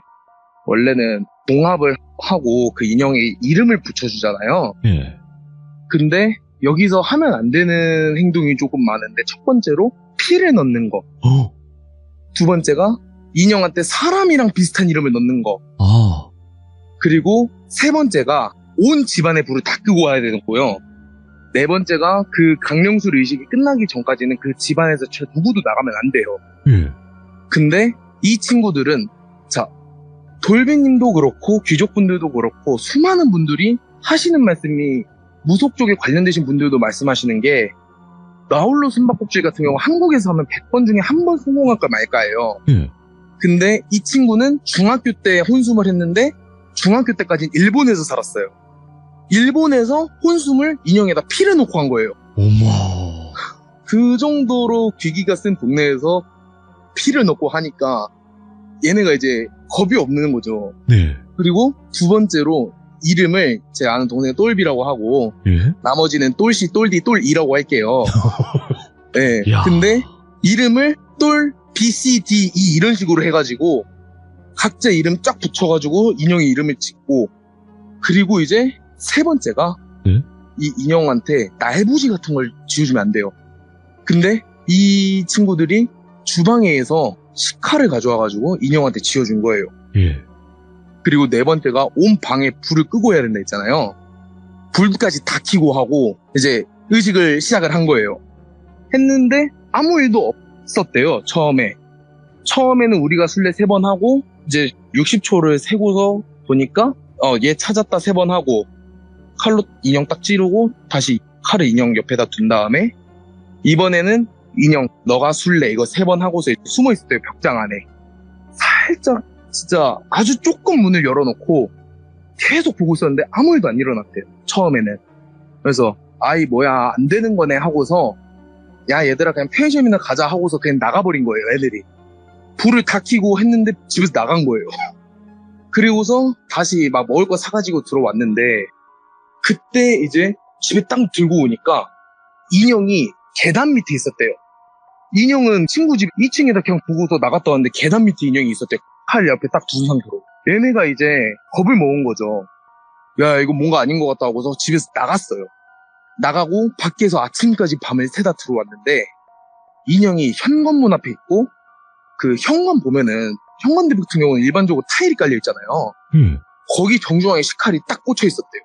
원래는 봉합을 하고 그 인형에 이름을 붙여주잖아요.
예.
근데 여기서 하면 안 되는 행동이 조금 많은데 첫 번째로 피를 넣는 거, 두 번째가 인형한테 사람이랑 비슷한 이름을 넣는 거,
아.
그리고 세 번째가 온 집안의 불을 다 끄고 와야 되는 거고요. 네 번째가 그 강령술 의식이 끝나기 전까지는 그 집안에서 누구도 나가면 안 돼요.
예.
근데 이 친구들은 자 돌비님도 그렇고 귀족분들도 그렇고 수많은 분들이 하시는 말씀이 무속 쪽에 관련되신 분들도 말씀하시는 게 나홀로 숨바꼭질 같은 경우 한국에서 하면 100번 중에 한 번 성공할까 말까예요.
예.
근데 이 친구는 중학교 때 혼숨을 했는데 중학교 때까지는 일본에서 살았어요. 일본에서 혼숨을 인형에다 피를 놓고 한 거예요.
어머.
그 정도로 귀기가 센 동네에서 피를 넣고 하니까 얘네가 이제 겁이 없는 거죠.
네.
그리고 두 번째로 이름을 제 아는 동생 똘비라고 하고
예.
나머지는 똘씨, 똘디, 똘이라고 할게요. 네.
야.
근데 이름을 똘, B, C, D, E 이런 식으로 해가지고 각자 이름 쫙 붙여가지고 인형의 이름을 짓고 그리고 이제 세 번째가
네?
이 인형한테 날부시 같은 걸 지어주면 안 돼요. 근데 이 친구들이 주방에서 식칼을 가져와가지고 인형한테 지어준 거예요.
예.
그리고 네 번째가 온 방에 불을 끄고 해야 된다 했잖아요. 불까지 다 켜고 하고 이제 의식을 시작을 한 거예요. 했는데 아무 일도 없었대요. 처음에는 우리가 술래 3번 하고 이제 60초를 세고서 보니까 얘 찾았다 3번 하고 칼로 인형 딱 찌르고 다시 칼을 인형 옆에다 둔 다음에 이번에는 인형 너가 술래 이거 3번 하고서 숨어 있었대요. 벽장 안에. 살짝 진짜 아주 조금 문을 열어놓고 계속 보고 있었는데 아무 일도 안 일어났대요. 처음에는. 그래서 아이 뭐야 안 되는 거네 하고서 야 얘들아 그냥 편의점이나 가자 하고서 그냥 나가버린 거예요. 애들이. 불을 다 켜고 했는데 집에서 나간 거예요. 그리고서 다시 막 먹을 거 사가지고 들어왔는데 그때 이제 집에 딱 들고 오니까 인형이 계단 밑에 있었대요. 인형은 친구 집 2층에다 그냥 보고서 나갔다 왔는데 계단 밑에 인형이 있었대요. 칼 옆에 딱 둔 상태로. 얘네가 이제 겁을 먹은 거죠. 야 이거 뭔가 아닌 것 같다 하고서 집에서 나갔어요. 나가고 밖에서 아침까지 밤을 새다 들어왔는데 인형이 현관문 앞에 있고 그 현관 보면은 현관들 같은 경우는 일반적으로 타일이 깔려 있잖아요. 거기 정중앙에 식칼이 딱 꽂혀 있었대요.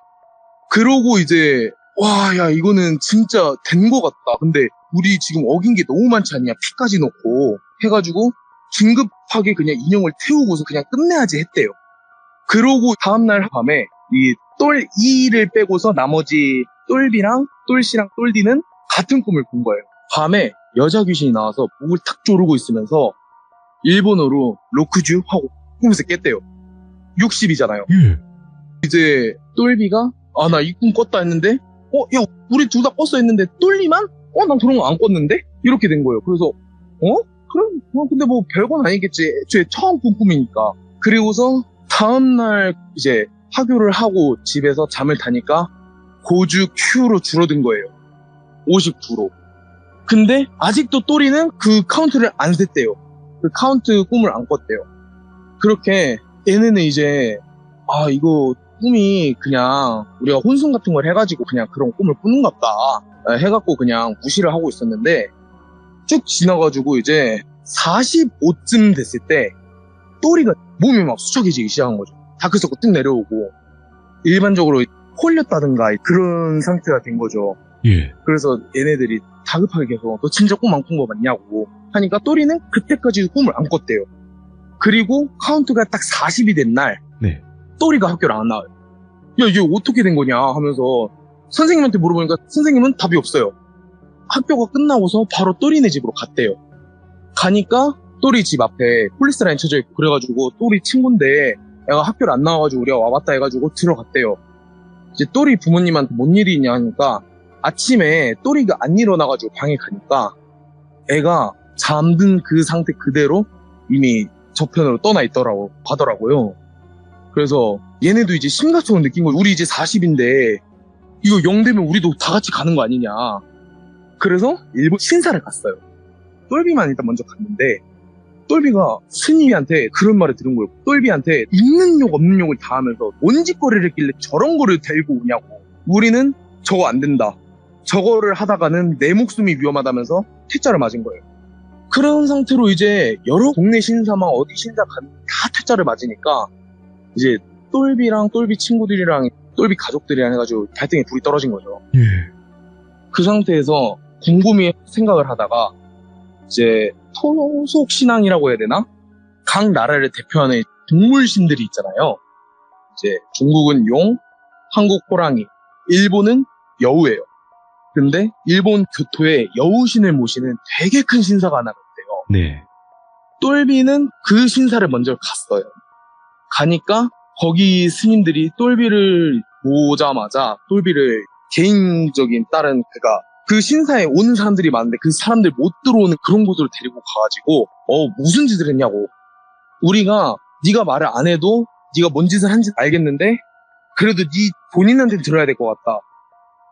그러고 이제 와 야 이거는 진짜 된 것 같다. 근데 우리 지금 어긴 게 너무 많지 않냐 피까지 넣고 해가지고 긴급하게 그냥 인형을 태우고서 그냥 끝내야지 했대요. 그러고 다음날 밤에 이 똘 2를 빼고서 나머지 똘비랑 똘씨랑 똘디는 같은 꿈을 꾼 거예요. 밤에 여자 귀신이 나와서 목을 탁 조르고 있으면서 일본어로 로크주 하고 꿈에서 깼대요. 60이잖아요. 이제 똘비가 아 나 이 꿈 꿨다 했는데 야 우리 둘 다 꿨어 했는데 똘리만 난 그런 거 안 꿨는데 이렇게 된 거예요. 그래서 그럼 근데 뭐 별건 아니겠지. 애초에 처음 꾼 꿈이니까. 그리고서 다음날 이제 하교를 하고 집에서 잠을 자니까 고주 Q로 줄어든 거예요. 59로. 근데 아직도 또리는 그 카운트를 안 셌대요. 그 카운트 꿈을 안 꿨대요. 그렇게 얘네는 이제 이거 꿈이 그냥 우리가 혼숨 같은 걸 해가지고 그냥 그런 꿈을 꾸는 것 같다 해갖고 그냥 무시를 하고 있었는데 쭉 지나가지고 이제 45쯤 됐을 때 또리가 몸이 막 수척해지기 시작한 거죠. 다크서클 뚝 내려오고 일반적으로 홀렸다든가 그런 상태가 된 거죠.
예.
그래서 얘네들이 다급하게 계속 너 진짜 꿈 안 꾼 거 맞냐고 하니까 또리는 그때까지 꿈을 안 꿨대요. 그리고 카운트가 딱 40이 된 날
네.
또리가 학교를 안 나와요. 야 이게 어떻게 된 거냐 하면서 선생님한테 물어보니까 선생님은 답이 없어요. 학교가 끝나고서 바로 또리네 집으로 갔대요. 가니까 또리 집 앞에 폴리스 라인 쳐져 있고 그래가지고 또리 친구인데 애가 학교를 안 나와가지고 우리가 와봤다 해가지고 들어갔대요. 이제 또리 부모님한테 뭔 일이 있냐 하니까 아침에 또리가 안 일어나가지고 방에 가니까 애가 잠든 그 상태 그대로 이미 저편으로 떠나 있더라고 하더라고요. 그래서 얘네도 이제 심각성을 느낀 거예요. 우리 이제 40인데 이거 0 되면 우리도 다 같이 가는 거 아니냐. 그래서 일본 신사를 갔어요. 똘비만 일단 먼저 갔는데 똘비가 스님한테 그런 말을 들은 거예요. 똘비한테 있는 욕 없는 욕을 다 하면서 뭔 짓거리를 했길래 저런 거를 데리고 오냐고. 우리는 저거 안 된다. 저거를 하다가는 내 목숨이 위험하다면서 퇴짜를 맞은 거예요. 그런 상태로 이제 여러 동네 신사만 어디 신사 다 퇴짜를 맞으니까 이제 똘비랑 똘비 친구들이랑 똘비 가족들이랑 해가지고 갈등에 불이 떨어진 거죠. 그 상태에서 곰곰이 생각을 하다가 이제 토속 신앙이라고 해야 되나? 각 나라를 대표하는 동물신들이 있잖아요. 이제 중국은 용, 한국 호랑이, 일본은 여우예요. 근데 일본 교토에 여우신을 모시는 되게 큰 신사가 하나 있대요.
네.
똘비는 그 신사를 먼저 갔어요. 가니까 거기 스님들이 똘비를 보자마자 똘비를 개인적인 다른 그 신사에 오는 사람들이 많은데 그 사람들 못 들어오는 그런 곳으로 데리고 가가지고 무슨 짓을 했냐고. 우리가 네가 말을 안 해도 네가 뭔 짓을 한지 알겠는데 그래도 네 본인한테 들어야 될 것 같다.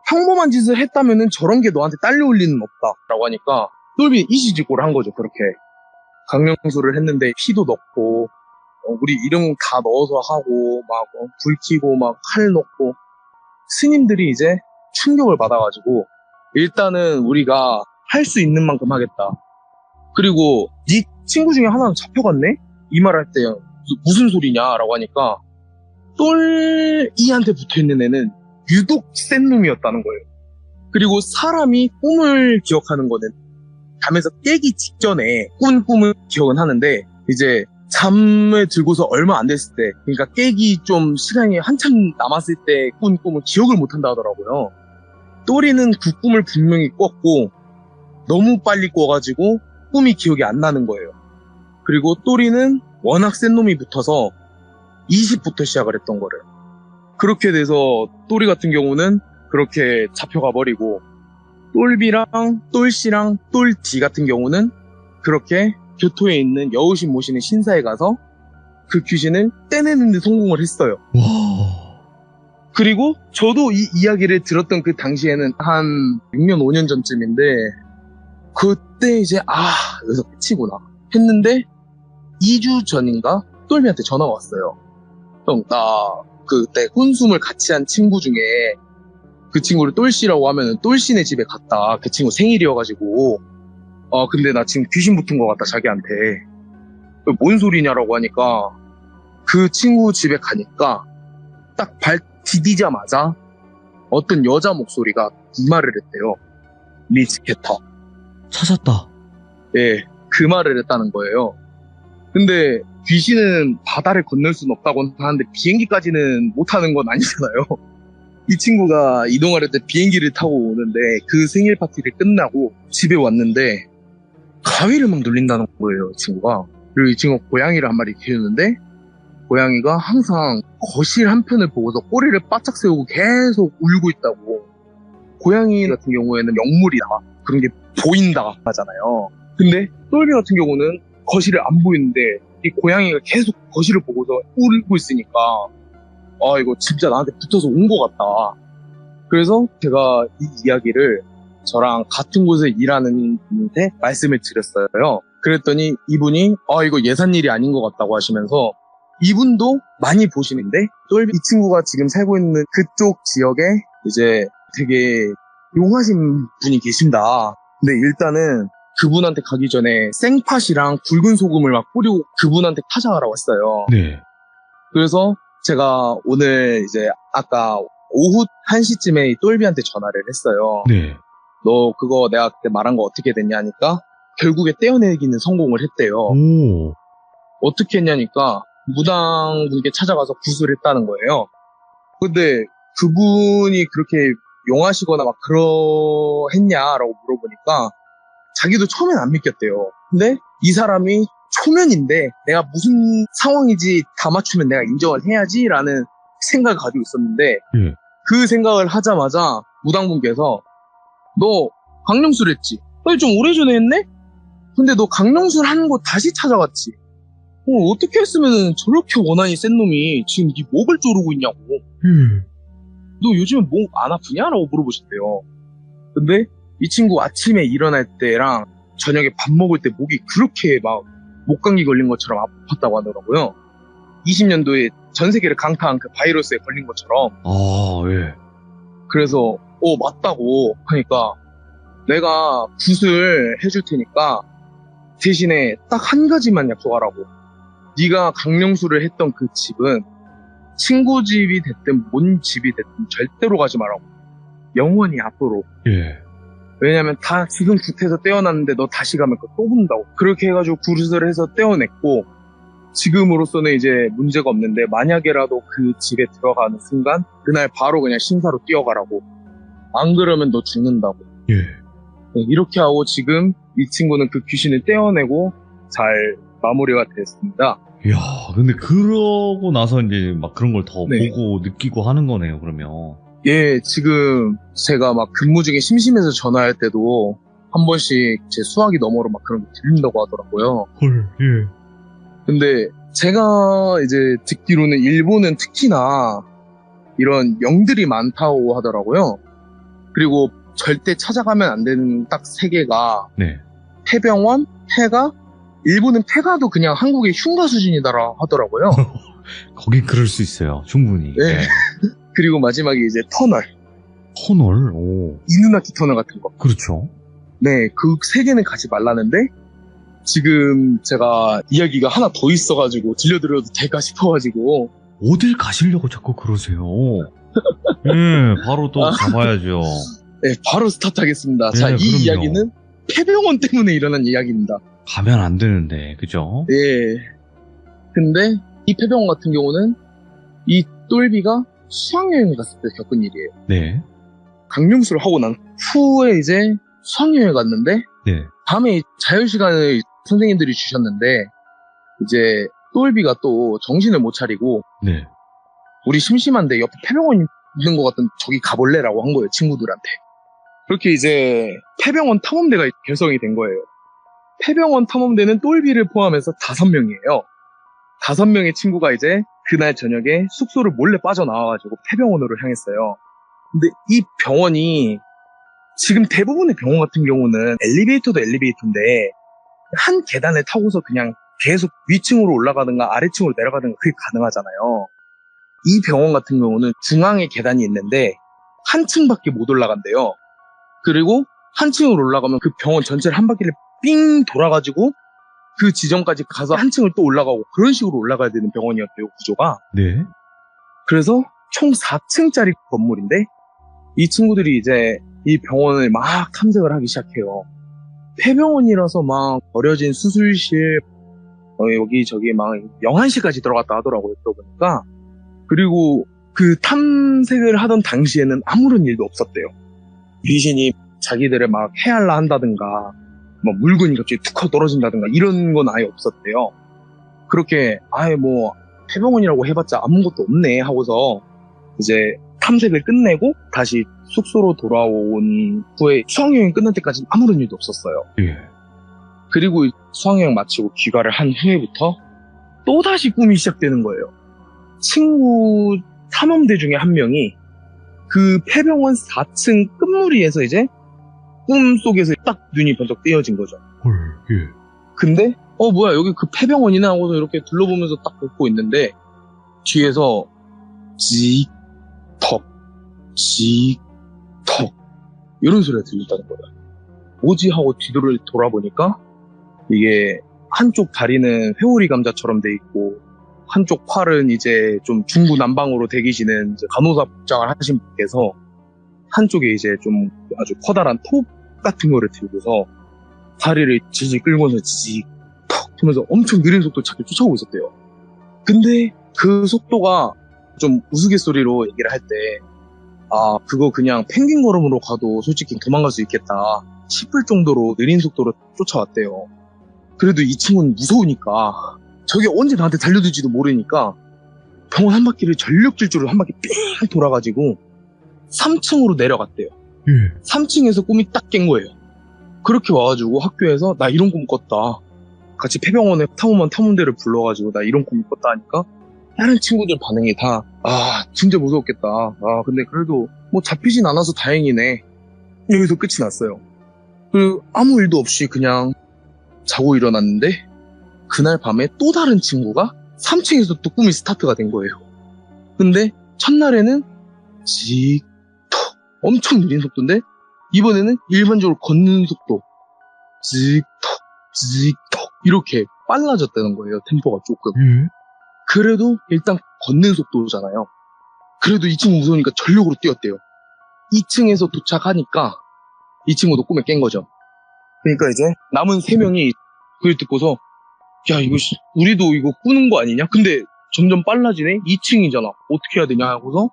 평범한 짓을 했다면은 저런 게 너한테 딸려올 리는 없다 라고 하니까 똘비 이시직고를 한 거죠. 그렇게 강령술을 했는데 피도 넣고 우리 이름 다 넣어서 하고 막 불 켜고 막 칼 넣고 스님들이 이제 충격을 받아가지고 일단은 우리가 할 수 있는 만큼 하겠다. 그리고 네 친구 중에 하나는 잡혀갔네? 이 말 할 때 무슨 소리냐라고 하니까 똘이한테 붙어있는 애는 유독 센 놈이었다는 거예요. 그리고 사람이 꿈을 기억하는 거는 잠에서 깨기 직전에 꾼 꿈을 기억은 하는데 이제 잠을 들고서 얼마 안 됐을 때 그러니까 깨기 좀 시간이 한참 남았을 때 꾼 꿈을 기억을 못한다 하더라고요. 또리는 그 꿈을 분명히 꿨고 너무 빨리 꿔가지고 꿈이 기억이 안 나는 거예요. 그리고 또리는 워낙 센 놈이 붙어서 20부터 시작을 했던 거를. 그렇게 돼서 또리 같은 경우는 그렇게 잡혀가 버리고 똘비랑 똘씨랑 똘디 같은 경우는 그렇게 교토에 있는 여우신 모시는 신사에 가서 그 귀신을 떼내는 데 성공을 했어요.
와.
그리고 저도 이 이야기를 들었던 그 당시에는 한 6년, 5년 전쯤인데 그때 이제 여기서 끝이구나 했는데 2주 전인가 똘비한테 전화가 왔어요. 형, 나 그때 혼숨을 같이 한 친구 중에 그 친구를 똘씨라고 하면은 똘씨네 집에 갔다. 그 친구 생일이어가지고 근데 나 지금 귀신 붙은 것 같다 자기한테. 뭔 소리냐라고 하니까 그 친구 집에 가니까 딱 발 디디자마자 어떤 여자 목소리가 이 말을 했대요. 미치겠다.
찾았다.
예, 그 말을 했다는 거예요. 근데 귀신은 바다를 건널 수는 없다고 하는데 비행기까지는 못하는 건 아니잖아요. 이 친구가 이동할 때 비행기를 타고 오는데 그 생일 파티를 끝나고 집에 왔는데 가위를 막 눌린다는 거예요, 이 친구가. 그리고 이 친구가 고양이를 한 마리 키우는데 고양이가 항상 거실 한편을 보고서 꼬리를 바짝 세우고 계속 울고 있다고. 고양이 같은 경우에는 영물이다, 그런 게 보인다 하잖아요. 근데 똘비 같은 경우는 거실을 안 보이는데 이 고양이가 계속 거실을 보고서 울고 있으니까 이거 진짜 나한테 붙어서 온 것 같다. 그래서 제가 이 이야기를 저랑 같은 곳에 일하는 분한테 말씀을 드렸어요. 그랬더니 이분이 이거 예산일이 아닌 것 같다고 하시면서 이분도 많이 보시는데 똘비 이 친구가 지금 살고 있는 그쪽 지역에 이제 되게 용하신 분이 계신다. 근데 일단은 그분한테 가기 전에 생팥이랑 굵은 소금을 막 뿌리고 그분한테 타자하라고 했어요.
네.
그래서 제가 오늘 이제 아까 오후 1시쯤에 똘비한테 전화를 했어요.
네.
너 그거 내가 그때 말한 거 어떻게 됐냐 하니까 결국에 떼어내기는 성공을 했대요.
오.
어떻게 했냐니까 무당분께 찾아가서 구슬을 했다는 거예요. 근데 그분이 그렇게 용하시거나 막 그러했냐라고 물어보니까 자기도 처음엔 안 믿겼대요. 근데 이 사람이 초면인데 내가 무슨 상황인지 다 맞추면 내가 인정을 해야지라는 생각을 가지고 있었는데
예.
그 생각을 하자마자 무당분께서 너 강령술 했지? 좀 오래전에 했네? 근데 너 강령술 하는 거 다시 찾아갔지? 어떻게 했으면 저렇게 원한이 센 놈이 지금 네 목을 조르고 있냐고. 너 요즘에 목 안 아프냐? 라고 물어보셨대요. 근데 이 친구 아침에 일어날 때랑 저녁에 밥 먹을 때 목이 그렇게 막 목감기 걸린 것처럼 아팠다고 하더라고요. 20년도에 전 세계를 강타한 그 바이러스에 걸린 것처럼.
아, 예.
그래서 맞다고 하니까 내가 굿을 해줄 테니까 대신에 딱 한 가지만 약속하라고. 네가 강령술을 했던 그 집은 친구 집이 됐든 뭔 집이 됐든 절대로 가지 말라고. 영원히 앞으로.
예.
왜냐면 다 지금 굿해서 떼어놨는데 너 다시 가면 그거 또 본다고. 그렇게 해가지고 굿을 해서 떼어냈고 지금으로서는 이제 문제가 없는데 만약에라도 그 집에 들어가는 순간 그날 바로 그냥 신사로 뛰어가라고. 안 그러면 너 죽는다고.
예.
네, 이렇게 하고 지금 이 친구는 그 귀신을 떼어내고 잘 마무리가 됐습니다.
이야, 근데 그러고 나서 이제 막 그런 걸 더
네.
보고 느끼고 하는 거네요, 그러면.
예, 지금 제가 막 근무 중에 심심해서 전화할 때도 한 번씩 제 수화기 너머로 막 그런 게 들린다고 하더라고요.
헐, 예.
근데 제가 이제 듣기로는 일본은 특히나 이런 영들이 많다고 하더라고요. 그리고 절대 찾아가면 안 되는 딱 세 개가
네.
폐병원, 폐가, 일본은 폐가도 그냥 한국의 흉가 수준이다라 하더라고요.
거긴 그럴 수 있어요, 충분히.
네.
예.
그리고 마지막에 이제 터널,
터널, 오.
이누나키 터널 같은 거.
그렇죠.
네, 그 세 개는 가지 말라는데 지금 제가 이야기가 하나 더 있어가지고 들려드려도 될까 싶어가지고
어딜 가시려고 자꾸 그러세요? 예, 바로 또 가봐야죠.
네, 바로 스타트하겠습니다.
네,
자, 이
그럼요.
이야기는 폐병원 때문에 일어난 이야기입니다.
가면 안 되는데, 그죠?
예. 근데 이 폐병원 같은 경우는 이 똘비가 수학여행을 갔을 때 겪은 일이에요.
네.
강령술을 하고 난 후에 이제 수학여행을 갔는데
네.
밤에 자유시간을 선생님들이 주셨는데 이제 똘비가 또 정신을 못 차리고
네.
우리 심심한데 옆에 폐병원 있는 것 같은 저기 가볼래라고 한 거예요, 친구들한테. 그렇게 이제 폐병원 탐험대가 결성이 된 거예요. 폐병원 탐험대는 똘비를 포함해서 5명이에요. 5명의 친구가 이제 그날 저녁에 숙소를 몰래 빠져나와가지고 폐병원으로 향했어요. 근데 이 병원이 지금 대부분의 병원 같은 경우는 엘리베이터도 엘리베이터인데 한 계단을 타고서 그냥 계속 위층으로 올라가든가 아래층으로 내려가든가 그게 가능하잖아요. 이 병원 같은 경우는 중앙에 계단이 있는데 한 층밖에 못 올라간대요. 그리고 한 층으로 올라가면 그 병원 전체를 한 바퀴를 삥 돌아가지고 그 지점까지 가서 한 층을 또 올라가고 그런 식으로 올라가야 되는 병원이었대요, 구조가.
네.
그래서 총 4층짜리 건물인데 이 친구들이 이제 이 병원을 막 탐색을 하기 시작해요. 폐병원이라서 막 버려진 수술실, 여기저기 막 영안실까지 들어갔다 하더라고요, 들어보니까. 그리고 그 탐색을 하던 당시에는 아무런 일도 없었대요. 귀신이 자기들을 막 해할라 한다든가, 뭐 물건이 갑자기 툭 하고 떨어진다든가 이런 건 아예 없었대요. 그렇게 아예 뭐 폐병원이라고 해봤자 아무것도 없네 하고서 이제 탐색을 끝내고 다시 숙소로 돌아온 후에 수학여행 끝날 때까지는 아무런 일도 없었어요.
예.
그리고 수학여행 마치고 귀가를 한 후에부터 또다시 꿈이 시작되는 거예요. 친구 탐험대 중에 한 명이 그 폐병원 4층 끝무리에서 이제 꿈속에서 딱 눈이 번쩍 떼어진 거죠.
헐, 예.
근데 뭐야 여기 그 폐병원이나 하고서 이렇게 둘러보면서 딱 보고 있는데 뒤에서 직턱 직턱 이런 소리가 들린다는 거예요. 뭐지 하고 뒤를 돌아보니까 이게 한쪽 다리는 회오리 감자처럼 돼 있고 한쪽 팔은 이제 좀 중구난방으로 대기시는 이제 간호사 복장을 하신 분께서 한쪽에 이제 좀 아주 커다란 톱 같은 거를 들고서 다리를 질질 끌고서 지직 턱 하면서 엄청 느린 속도 자꾸 쫓아오고 있었대요. 근데 그 속도가 좀 우스갯소리로 얘기를 할 때 그거 그냥 펭귄 걸음으로 가도 솔직히 도망갈 수 있겠다 싶을 정도로 느린 속도로 쫓아왔대요. 그래도 이 친구는 무서우니까 저게 언제 나한테 달려들지도 모르니까 병원 한 바퀴를 전력 질주를 한 바퀴 삥 돌아가지고 3층으로 내려갔대요.
예.
3층에서 꿈이 딱 깬 거예요. 그렇게 와가지고 학교에서 나 이런 꿈 꿨다. 같이 폐병원에 탐험대를 불러가지고 나 이런 꿈 꿨다 하니까 다른 친구들 반응이 다 진짜 무서웠겠다. 근데 그래도 뭐 잡히진 않아서 다행이네. 여기서 끝이 났어요. 아무 일도 없이 그냥 자고 일어났는데 그날 밤에 또 다른 친구가 3층에서 또 꿈이 스타트가 된 거예요. 근데 첫날에는 직톡 엄청 느린 속도인데 이번에는 일반적으로 걷는 속도 직톡 직톡 이렇게 빨라졌다는 거예요. 템포가 조금.
예.
그래도 일단 걷는 속도잖아요. 그래도 이 친구 무서우니까 전력으로 뛰었대요. 2층에서 도착하니까 이 친구도 꿈에 깬 거죠. 그러니까 이제 남은 3명이 그걸 듣고서 야 이거 우리도 이거 꾸는 거 아니냐? 근데 점점 빨라지네? 2층이잖아. 어떻게 해야 되냐 하고서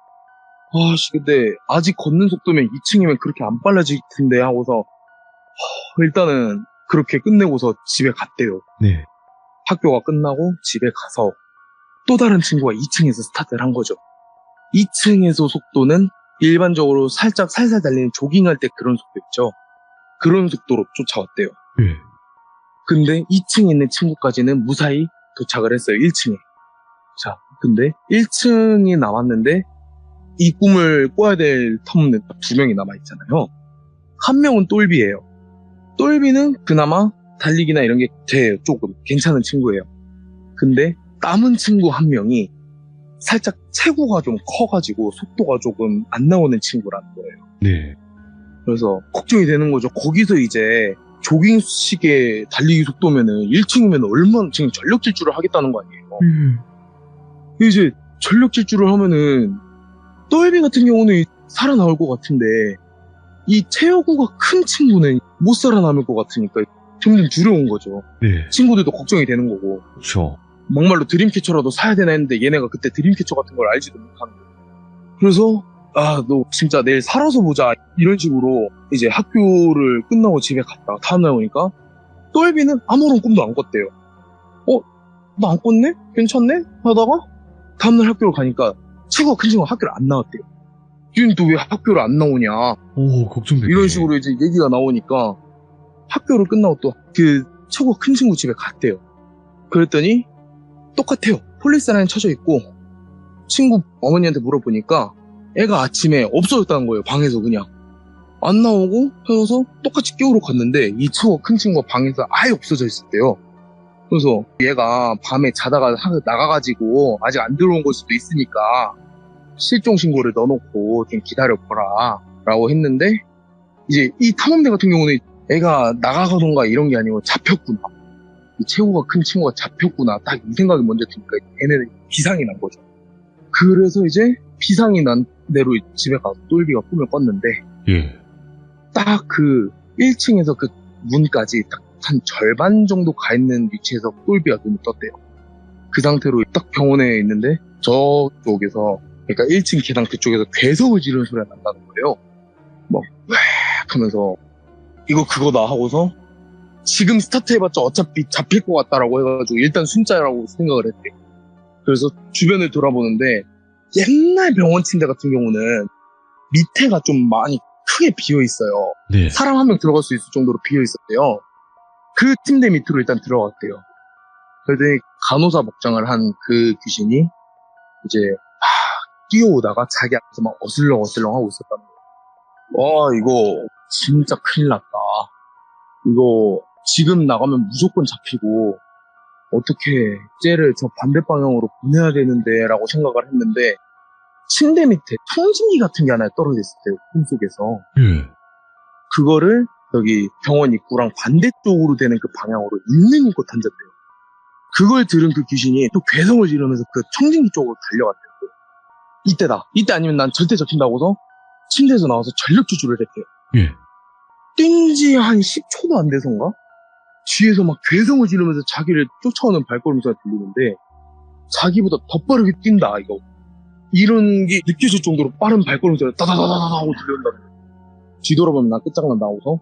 근데 아직 걷는 속도면 2층이면 그렇게 안 빨라질 텐데 하고서 일단은 그렇게 끝내고서 집에 갔대요.
네.
학교가 끝나고 집에 가서 또 다른 친구가 2층에서 스타트를 한 거죠. 2층에서 속도는 일반적으로 살짝 살살 달리는 조깅할 때 그런 속도 있죠. 그런 속도로 쫓아왔대요.
예.
근데 2층에 있는 친구까지는 무사히 도착을 했어요. 1층에. 자, 근데 1층이 남았는데 이 꿈을 꿔야 될 텀은 2명이 남아있잖아요. 한 명은 똘비예요. 똘비는 그나마 달리기나 이런 게 돼요. 조금 괜찮은 친구예요. 근데 남은 친구 한 명이 살짝 체구가 좀 커가지고 속도가 조금 안 나오는 친구라는 거예요.
네.
그래서 걱정이 되는 거죠. 거기서 이제 조깅식의 달리기 속도면은 1층이면 얼마나 지금 전력 질주를 하겠다는 거 아니에요. 이제 전력 질주를 하면은 똘비 같은 경우는 살아나올 것 같은데 이 체구가 큰 친구는 못 살아남을 것 같으니까 점점 두려운 거죠.
네.
친구들도 걱정이 되는 거고
그렇죠.
막말로 드림캐쳐라도 사야 되나 했는데 얘네가 그때 드림캐쳐 같은 걸 알지도 못하는 거예요. 그래서 너 진짜 내일 살아서 보자 이런 식으로 이제 학교를 끝나고 집에 갔다가 다음날 오니까 똘비는 아무런 꿈도 안 꿨대요. 나 안 꿨네? 괜찮네? 하다가 다음날 학교를 가니까 체구가 큰 친구가 학교를 안 나왔대요. 얘는 또 왜 학교를 안 나오냐
오, 걱정되네.
이런 식으로 이제 얘기가 나오니까 학교를 끝나고 또 그 체구가 큰 친구 집에 갔대요. 그랬더니 똑같아요. 폴리스라인 쳐져 있고 친구 어머니한테 물어보니까 애가 아침에 없어졌다는 거예요. 방에서 그냥 안 나오고 해서 똑같이 깨우러 갔는데 이 체구가 큰 친구가 방에서 아예 없어져 있었대요. 그래서 얘가 밤에 자다가 나가가지고 아직 안 들어온 걸 수도 있으니까 실종 신고를 넣어놓고 좀 기다려보라 라고 했는데 이제 이 탐험대 같은 경우는 애가 나가가던가 이런 게 아니고 잡혔구나. 이 체구가 큰 친구가 잡혔구나. 딱 이 생각이 먼저 드니까 얘네는 비상이 난 거죠. 그래서 이제 비상이 난 대로 집에 가서 똘비가 꿈을 꿨는데
예.
딱 그 1층에서 그 문까지 딱 한 절반 정도 가 있는 위치에서 똘비가 눈을 떴대요. 그 상태로 딱 병원에 있는데 저쪽에서 그러니까 1층 계단 그쪽에서 괴성을 지르는 소리가 난다는 거예요. 막 웽 하면서 이거 그거다 하고서 지금 스타트 해봤자 어차피 잡힐 것 같다라고 해가지고 일단 숨자라고 생각을 했대. 그래서 주변을 돌아보는데 옛날 병원 침대 같은 경우는 밑에가 좀 많이 크게 비어있어요.
네.
사람 한 명 들어갈 수 있을 정도로 비어있었대요. 그 침대 밑으로 일단 들어갔대요. 그랬더니 간호사 복장을 한 그 귀신이 이제 뛰어오다가 자기 앞에서 막 어슬렁어슬렁 하고 있었다는 거예요. 이거 진짜 큰일 났다. 이거 지금 나가면 무조건 잡히고 어떻게 쟤를 저 반대 방향으로 보내야 되는데 라고 생각을 했는데 침대 밑에 통신기 같은 게 하나 떨어져 있었대요. 꿈속에서.
예.
그거를 여기 병원 입구랑 반대쪽으로 되는 그 방향으로 있는 힘껏 던졌대요. 그걸 들은 그 귀신이 또 괴성을 지르면서 그 청진기 쪽으로 달려갔대요. 이때다. 이때 아니면 난 절대 잡힌다고서 침대에서 나와서 전력 주주를 했대요.
예.
뛴 지 한 10초도 안 돼서인가? 뒤에서 막 괴성을 지르면서 자기를 쫓아오는 발걸음 소리가 들리는데 자기보다 더 빠르게 뛴다 이거. 이런 게 느껴질 정도로 빠른 발걸음 소리가 따다다다다 하고 들려온다는 거예요. 뒤돌아보면 난 끝장난다 하고서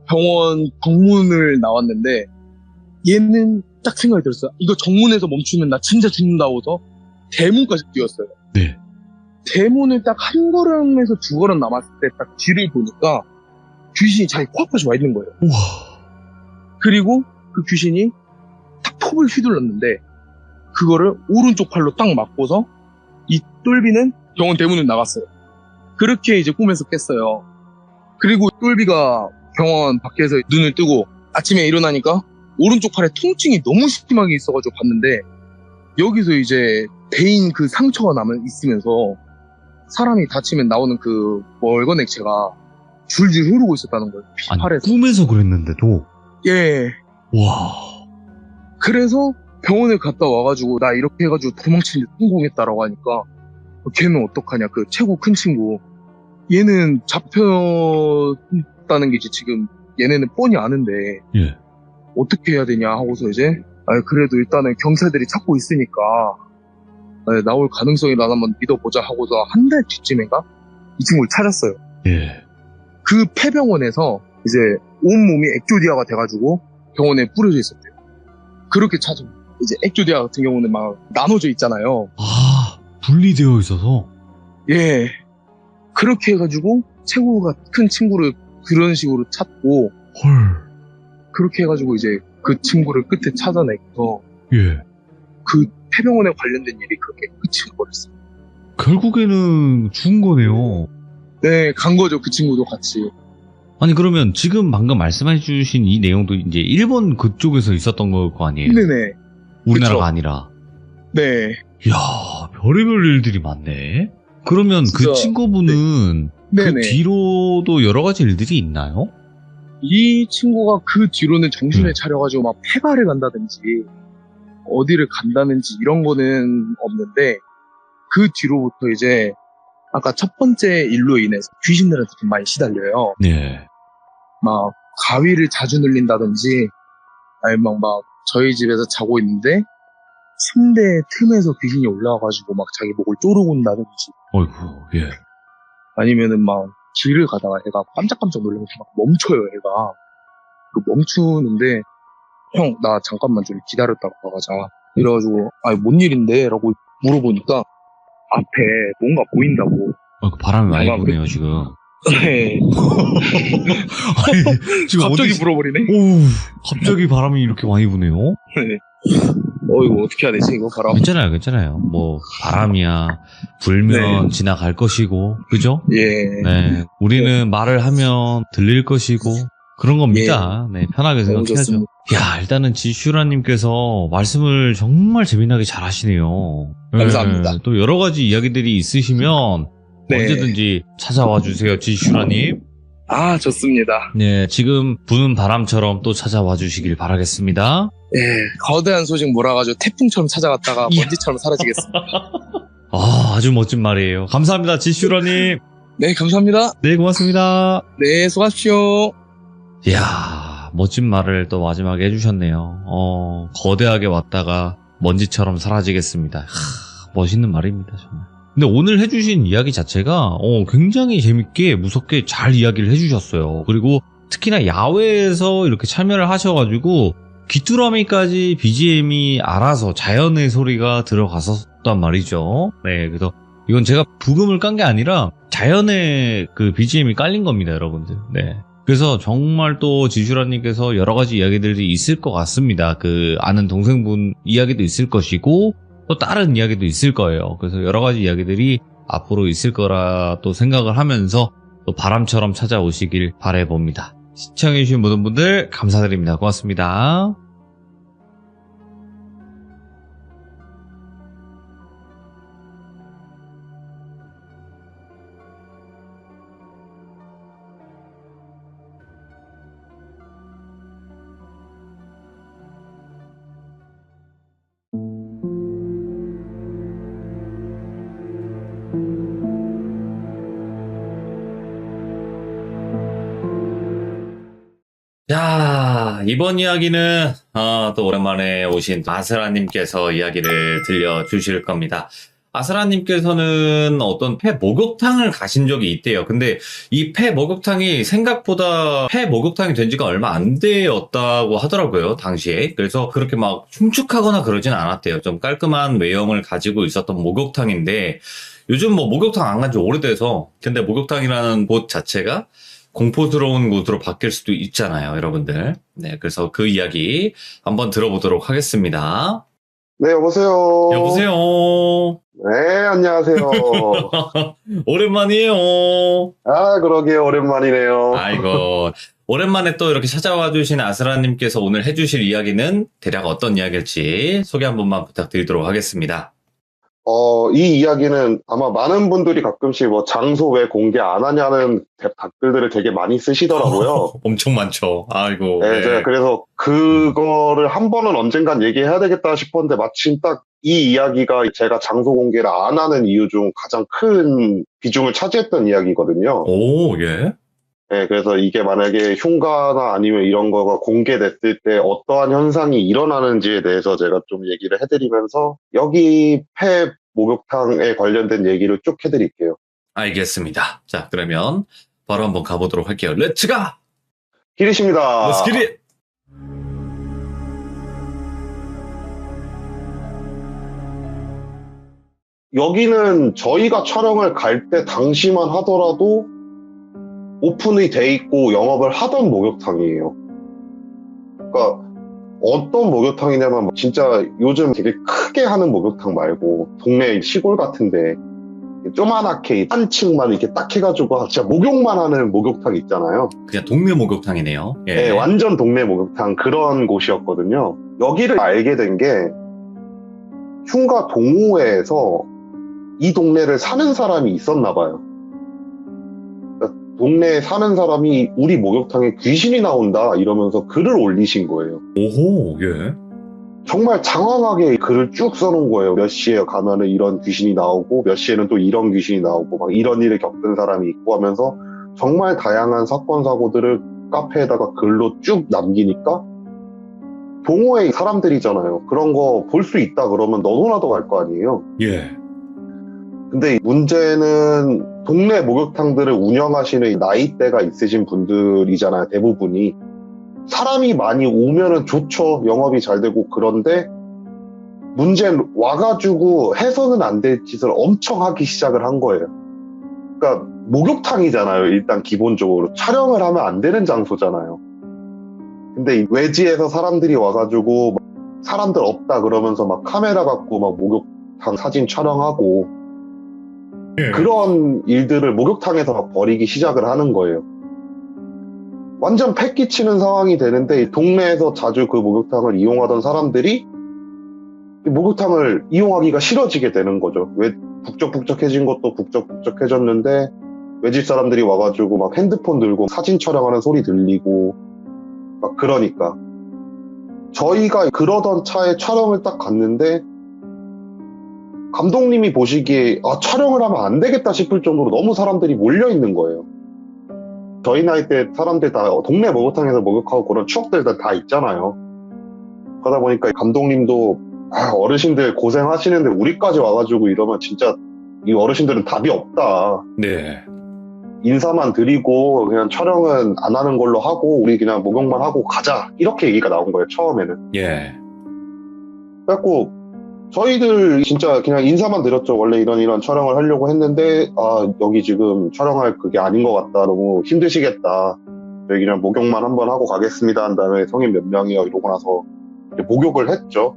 병원 방문을 나왔는데 얘는 딱 생각이 들었어요. 이거 정문에서 멈추면 나 진짜 죽는다고서 대문까지 뛰었어요.
네.
대문을 딱 한 걸음에서 두 걸음 남았을 때 딱 뒤를 보니까 귀신이 자기 코앞까지 와 있는 거예요.
우와.
그리고 그 귀신이 딱 톱을 휘둘렀는데 그거를 오른쪽 팔로 딱 맞고서 이 똘비는 병원 대문을 나갔어요. 그렇게 이제 꿈에서 깼어요. 그리고 똘비가 병원 밖에서 눈을 뜨고 아침에 일어나니까 오른쪽 팔에 통증이 너무 심하게 있어가지고 봤는데 여기서 이제 베인 그 상처가 있으면서 사람이 다치면 나오는 그 멀건 액체가 줄줄 흐르고 있었다는 거예요.
아니,
피팔에서.
꿈에서 그랬는데도.
예.
와.
그래서 병원에 갔다 와가지고 나 이렇게 해가지고 도망치는데 성공했다라고 하니까 걔는 어떡하냐. 그 최고 큰 친구. 얘는 잡혔다는 게 이제 지금 얘네는 뻔히 아는데
예.
어떻게 해야 되냐 하고서 이제 그래도 일단은 경찰들이 찾고 있으니까 나올 가능성이라도 한번 믿어보자 하고서 한 달 뒤쯤인가 이 친구를 찾았어요.
예.
그 폐병원에서 이제 온몸이 엑조디아가 돼가지고 병원에 뿌려져 있었대요. 그렇게 찾아. 이제 엑조디아 같은 경우는 막 나눠져 있잖아요.
아, 분리되어 있어서.
예. 그렇게 해가지고 최고가 큰 친구를 그런 식으로 찾고
헐.
그렇게 해가지고 이제 그 친구를 끝에 찾아내서
예.
그 폐병원에 관련된 일이 그렇게 끝이 버렸어요.
결국에는 죽은 거네요.
네, 간 거죠. 그 친구도 같이.
아니, 그러면 지금 방금 말씀해주신 이 내용도 이제 일본 그쪽에서 있었던 거 아니에요?
네네.
우리나라가
그쵸.
아니라.
네.
이야, 별의별 일들이 많네. 그러면 그
진짜,
친구분은 그
네네.
뒤로도 여러 가지 일들이 있나요?
이 친구가 그 뒤로는 정신을
네.
차려가지고 막 폐가를 간다든지 어디를 간다든지 이런 거는 없는데 그 뒤로부터 이제 아까 첫 번째 일로 인해서 귀신들한테 좀 많이 시달려요.
네.
막 가위를 자주 눌린다든지 아니면 막 저희 집에서 자고 있는데 침대 틈에서 귀신이 올라와가지고 막 자기 목을 쪼르고 온다든지
어이구, 예.
아니면은 막 길을 가다가 애가 깜짝깜짝 놀라면서 막 멈춰요, 애가. 그 멈추는데, 형, 나 잠깐만 좀 기다렸다가 가자. 이래가지고, 뭔 일인데? 라고 물어보니까, 앞에 뭔가 보인다고.
그 바람이 많이
뭔가
부네요, 지금.
네.
아니, 지금
갑자기
어디-
물어버리네?
오우, 갑자기 바람이 이렇게 많이 부네요?
네. 이거 어떻게 해야 되지, 이거 바람?
괜찮아요, 괜찮아요. 뭐, 바람이야, 불면
네.
지나갈 것이고, 그죠?
예.
네. 우리는 말을 하면 들릴 것이고, 그런 겁니다. 네, 편하게
너무
생각해야죠.
좋습니다.
야, 일단은 지슈라님께서 말씀을 정말 재미나게 잘 하시네요.
감사합니다.
네, 또 여러 가지 이야기들이 있으시면,
네.
언제든지 찾아와 주세요, 지슈라님.
좋습니다.
네, 지금 부는 바람처럼 또 찾아와 주시길 바라겠습니다.
예. 거대한 소식 몰아가지고 태풍처럼 찾아갔다가
이야.
먼지처럼 사라지겠습니다.
아, 아주 멋진 말이에요. 감사합니다, 지슈라님.
네, 감사합니다.
네, 고맙습니다.
네, 수고하십시오.
이야, 멋진 말을 또 마지막에 해주셨네요. 거대하게 왔다가 먼지처럼 사라지겠습니다. 멋있는 말입니다, 정말. 근데 오늘 해주신 이야기 자체가 굉장히 재밌게 무섭게 잘 이야기를 해주셨어요. 그리고 특히나 야외에서 이렇게 참여를 하셔가지고 귀뚜라미까지 BGM이 알아서 자연의 소리가 들어갔었단 말이죠. 네, 그래서 이건 제가 부금을 깐 게 아니라 자연의 그 BGM이 깔린 겁니다, 여러분들. 네. 그래서 정말 또 지슈라님께서 여러 가지 이야기들이 있을 것 같습니다. 그 아는 동생분 이야기도 있을 것이고 또 다른 이야기도 있을 거예요. 그래서 여러 가지 이야기들이 앞으로 있을 거라 또 생각을 하면서 또 바람처럼 찾아오시길 바라봅니다. 시청해주신 모든 분들 감사드립니다. 고맙습니다.
자, 이번 이야기는 또 오랜만에 오신 아스라님께서 이야기를 들려주실 겁니다. 아스라님께서는 어떤 폐 목욕탕을 가신 적이 있대요. 근데 이 폐 목욕탕이 생각보다 폐 목욕탕이 된 지가 얼마 안 되었다고 하더라고요, 당시에. 그래서 그렇게 막 흉측하거나 그러진 않았대요. 좀 깔끔한 외형을 가지고 있었던 목욕탕인데, 요즘 뭐 목욕탕 안 간 지 오래돼서, 근데 목욕탕이라는 곳 자체가 공포스러운 곳으로 바뀔 수도 있잖아요, 여러분들. 네, 그래서 그 이야기 한번 들어보도록 하겠습니다.
네, 여보세요.
여보세요.
네, 안녕하세요.
오랜만이에요.
아, 그러게요. 오랜만이네요.
아이고, 오랜만에 또 이렇게 찾아와 주신 아스라님께서 오늘 해주실 이야기는 대략 어떤 이야기일지 소개 한 번만 부탁드리도록 하겠습니다.
이 이야기는 아마 많은 분들이 가끔씩 뭐 장소 왜 공개 안 하냐는 댓글들을 되게 많이 쓰시더라고요.
엄청 많죠. 아이고.
네, 제가 그래서 그거를 한 번은 언젠간 얘기해야 되겠다 싶었는데 마침 딱 이 이야기가 제가 장소 공개를 안 하는 이유 중 가장 큰 비중을 차지했던 이야기거든요.
오, 예.
네, 그래서 이게 만약에 흉가나 아니면 이런 거가 공개됐을 때 어떠한 현상이 일어나는지에 대해서 제가 좀 얘기를 해드리면서 여기 폐 목욕탕에 관련된 얘기를 쭉 해드릴게요.
알겠습니다. 자, 그러면 바로 한번 가보도록 할게요. 렛츠 가!
기리십니다.
Let's get it!
여기는 저희가 촬영을 갈 때 당시만 하더라도 오픈이 돼 있고 영업을 하던 목욕탕이에요. 그러니까 어떤 목욕탕이냐면 진짜 요즘 되게 크게 하는 목욕탕 말고 동네 시골 같은데 조그맣게 한 층만 이렇게 딱 해가지고 진짜 목욕만 하는 목욕탕 있잖아요.
그냥 동네 목욕탕이네요. 예.
네, 완전 동네 목욕탕 그런 곳이었거든요. 여기를 알게 된 게 흉가 동호회에서 이 동네를 사는 사람이 있었나 봐요. 그러니까 동네에 사는 사람이 우리 목욕탕에 귀신이 나온다 이러면서 글을 올리신 거예요.
오호, 예.
정말 장황하게 글을 쭉 써놓은 거예요. 몇 시에 가면은 이런 귀신이 나오고 몇 시에는 또 이런 귀신이 나오고 막 이런 일을 겪은 사람이 있고 하면서 정말 다양한 사건 사고들을 카페에다가 글로 쭉 남기니까 동호회 사람들이잖아요. 그런 거 볼 수 있다 그러면 너도나도 갈 거 아니에요.
예.
근데 문제는 동네 목욕탕들을 운영하시는 나이대가 있으신 분들이잖아요, 대부분이. 사람이 많이 오면은 좋죠. 영업이 잘 되고. 그런데 문제는 와가지고 해서는 안 될 짓을 엄청 하기 시작을 한 거예요. 그러니까 목욕탕이잖아요, 일단 기본적으로. 촬영을 하면 안 되는 장소잖아요. 근데 이 외지에서 사람들이 와가지고 막 사람들 없다 그러면서 막 카메라 갖고 막 목욕탕 사진 촬영하고 그런 일들을 목욕탕에서 막 벌이기 시작을 하는 거예요. 완전 패기치는 상황이 되는데 동네에서 자주 그 목욕탕을 이용하던 사람들이 목욕탕을 이용하기가 싫어지게 되는 거죠. 왜 북적북적해진 것도 북적북적해졌는데 외집 사람들이 와가지고 막 핸드폰 들고 사진 촬영하는 소리 들리고 막 그러니까 저희가 그러던 차에 촬영을 딱 갔는데 감독님이 보시기에 촬영을 하면 안 되겠다 싶을 정도로 너무 사람들이 몰려있는 거예요. 저희 나이 때 사람들 다 동네 목욕탕에서 목욕하고 그런 추억들 다 있잖아요. 그러다 보니까 감독님도 어르신들 고생하시는데 우리까지 와가지고 이러면 진짜 이 어르신들은 답이 없다.
네.
인사만 드리고 그냥 촬영은 안 하는 걸로 하고 우리 그냥 목욕만 하고 가자. 이렇게 얘기가 나온 거예요, 처음에는.
예.
그래갖고 저희들 진짜 그냥 인사만 드렸죠. 원래 이런 촬영을 하려고 했는데 여기 지금 촬영할 그게 아닌 것 같다. 너무 힘드시겠다. 저희 그냥 목욕만 한번 하고 가겠습니다 한 다음에 성인 몇 명이요 이러고 나서 목욕을 했죠.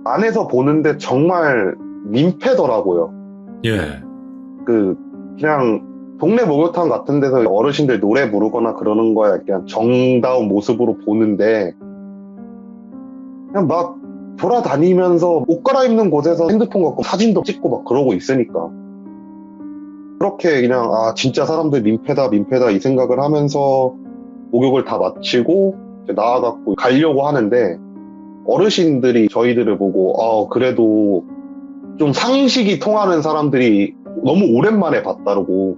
안에서 보는데 정말 민폐더라고요.
예.
그냥 동네 목욕탕 같은 데서 어르신들 노래 부르거나 그러는 거야 그냥 정다운 모습으로 보는데 그냥 막 돌아다니면서 옷 갈아입는 곳에서 핸드폰 갖고 사진도 찍고 막 그러고 있으니까 그렇게 그냥 진짜 사람들 민폐다 이 생각을 하면서 목욕을 다 마치고 이제 나와갖고 가려고 하는데 어르신들이 저희들을 보고 그래도 좀 상식이 통하는 사람들이 너무 오랜만에 봤다고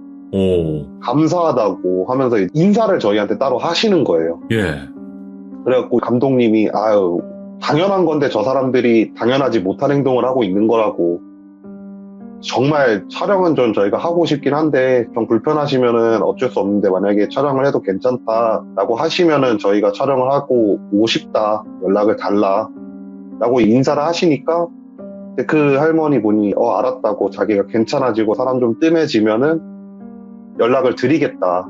감사하다고 하면서 인사를 저희한테 따로 하시는 거예요.
예.
그래갖고 감독님이 당연한 건데 저 사람들이 당연하지 못한 행동을 하고 있는 거라고 정말 촬영은 좀 저희가 하고 싶긴 한데 좀 불편하시면은 어쩔 수 없는데 만약에 촬영을 해도 괜찮다라고 하시면은 저희가 촬영을 하고 오고 싶다 연락을 달라 라고 인사를 하시니까 그 할머니 분이 알았다고 자기가 괜찮아지고 사람 좀 뜸해지면은 연락을 드리겠다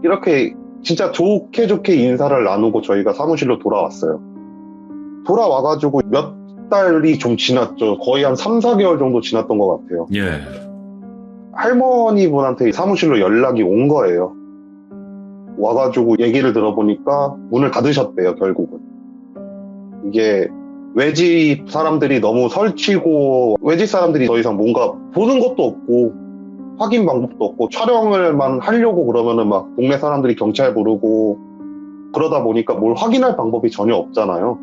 이렇게 진짜 좋게 좋게 인사를 나누고 저희가 사무실로 돌아왔어요. 돌아와가지고 몇 달이 좀 지났죠. 거의 한 3, 4개월 정도 지났던 것 같아요.
예.
할머니 분한테 사무실로 연락이 온 거예요. 와가지고 얘기를 들어보니까 문을 닫으셨대요, 결국은. 이게 외집 사람들이 너무 설치고 외집 사람들이 더 이상 뭔가 보는 것도 없고 확인 방법도 없고 촬영을만 하려고 그러면은 막 동네 사람들이 경찰 부르고 그러다 보니까 뭘 확인할 방법이 전혀 없잖아요.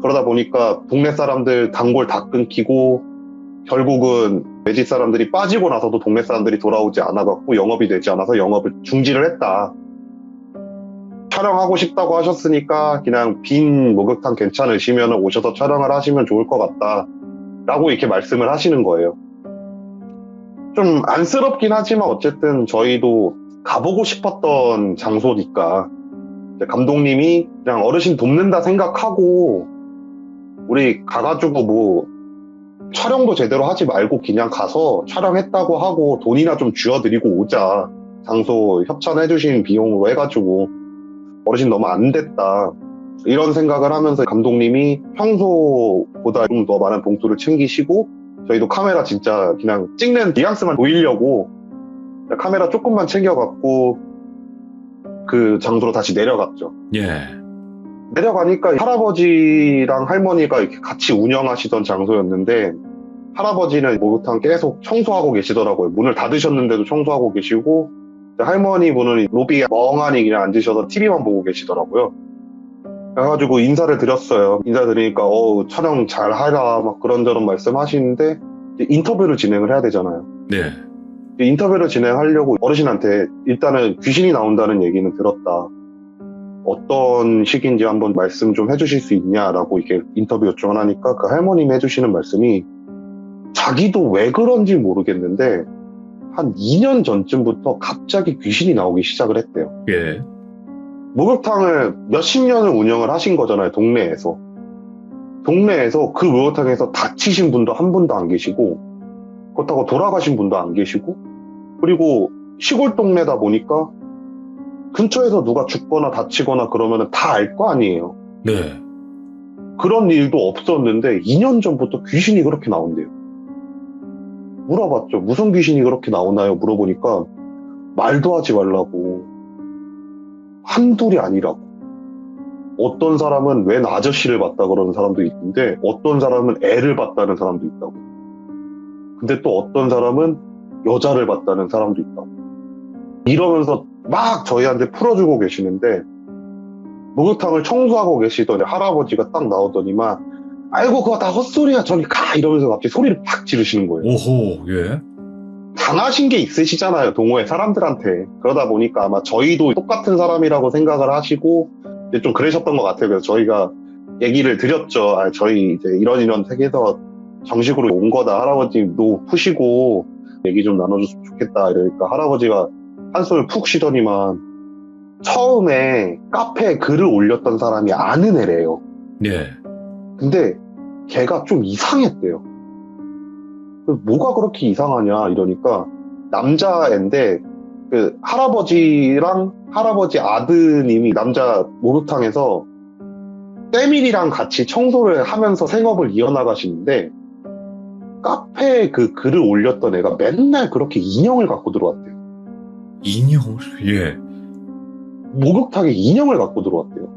그러다 보니까 동네 사람들 단골 다 끊기고 결국은 외집 사람들이 빠지고 나서도 동네 사람들이 돌아오지 않아갖고 영업이 되지 않아서 영업을 중지를 했다. 촬영하고 싶다고 하셨으니까 그냥 빈 목욕탕 괜찮으시면 오셔서 촬영을 하시면 좋을 것 같다 라고 이렇게 말씀을 하시는 거예요. 좀 안쓰럽긴 하지만 어쨌든 저희도 가보고 싶었던 장소니까 감독님이 그냥 어르신 돕는다 생각하고 우리 가가지고 뭐 촬영도 제대로 하지 말고 그냥 가서 촬영했다고 하고 돈이나 좀 쥐어드리고 오자. 장소 협찬해주신 비용으로 해가지고 어르신 너무 안 됐다. 이런 생각을 하면서 감독님이 평소보다 좀 더 많은 봉투를 챙기시고 저희도 카메라 진짜 그냥 찍는 뉘앙스만 보이려고 카메라 조금만 챙겨갖고 그 장소로 다시 내려갔죠.
예.
내려가니까 할아버지랑 할머니가 이렇게 같이 운영하시던 장소였는데 할아버지는 목욕탕 계속 청소하고 계시더라고요. 문을 닫으셨는데도 청소하고 계시고 할머니 분은 로비에 멍하니 그냥 앉으셔서 TV만 보고 계시더라고요. 그래가지고 인사를 드렸어요. 인사드리니까 촬영 잘 하라 막 그런저런 말씀하시는데 인터뷰를 진행을 해야 되잖아요.
네.
인터뷰를 진행하려고 어르신한테 일단은 귀신이 나온다는 얘기는 들었다. 어떤 식인지 한번 말씀 좀 해주실 수 있냐라고 이렇게 인터뷰 요청을 하니까 그 할머님이 해주시는 말씀이 자기도 왜 그런지 모르겠는데 한 2년 전쯤부터 갑자기 귀신이 나오기 시작을 했대요.
예.
목욕탕을 몇십 년을 운영을 하신 거잖아요, 동네에서. 동네에서 그 목욕탕에서 다치신 분도 한 분도 안 계시고 그렇다고 돌아가신 분도 안 계시고 그리고 시골 동네다 보니까 근처에서 누가 죽거나 다치거나 그러면 다 알 거 아니에요.
네.
그런 일도 없었는데 2년 전부터 귀신이 그렇게 나온대요. 물어봤죠. 무슨 귀신이 그렇게 나오나요? 물어보니까 말도 하지 말라고. 한둘이 아니라고. 어떤 사람은 웬 아저씨를 봤다 그러는 사람도 있는데 어떤 사람은 애를 봤다는 사람도 있다고. 근데 또 어떤 사람은 여자를 봤다는 사람도 있다고. 이러면서 막 저희한테 풀어주고 계시는데 목욕탕을 청소하고 계시더니 할아버지가 딱 나오더니만 아이고 그거 다 헛소리야 저기 가 이러면서 갑자기 소리를 팍 지르시는 거예요.
오호, 예.
당하신 게 있으시잖아요 동호회 사람들한테. 그러다 보니까 아마 저희도 똑같은 사람이라고 생각을 하시고 이제 좀 그러셨던 것 같아요. 그래서 저희가 얘기를 드렸죠. 저희 이제 이런 택에서 정식으로 온 거다. 할아버지도 푸시고 얘기 좀 나눠줬으면 좋겠다. 이러니까 할아버지가 한숨을 푹 쉬더니만 처음에 카페에 글을 올렸던 사람이 아는 애래요.
예.
근데 걔가 좀 이상했대요. 뭐가 그렇게 이상하냐 이러니까 남자애인데 그 할아버지랑 할아버지 아드님이 남자 목욕탕에서 때밀이랑 같이 청소를 하면서 생업을 이어나가시는데 카페에 그 글을 올렸던 애가 맨날 그렇게 인형을 갖고 들어왔대요.
인형을? 예.
목욕탕에 인형을 갖고 들어왔대요.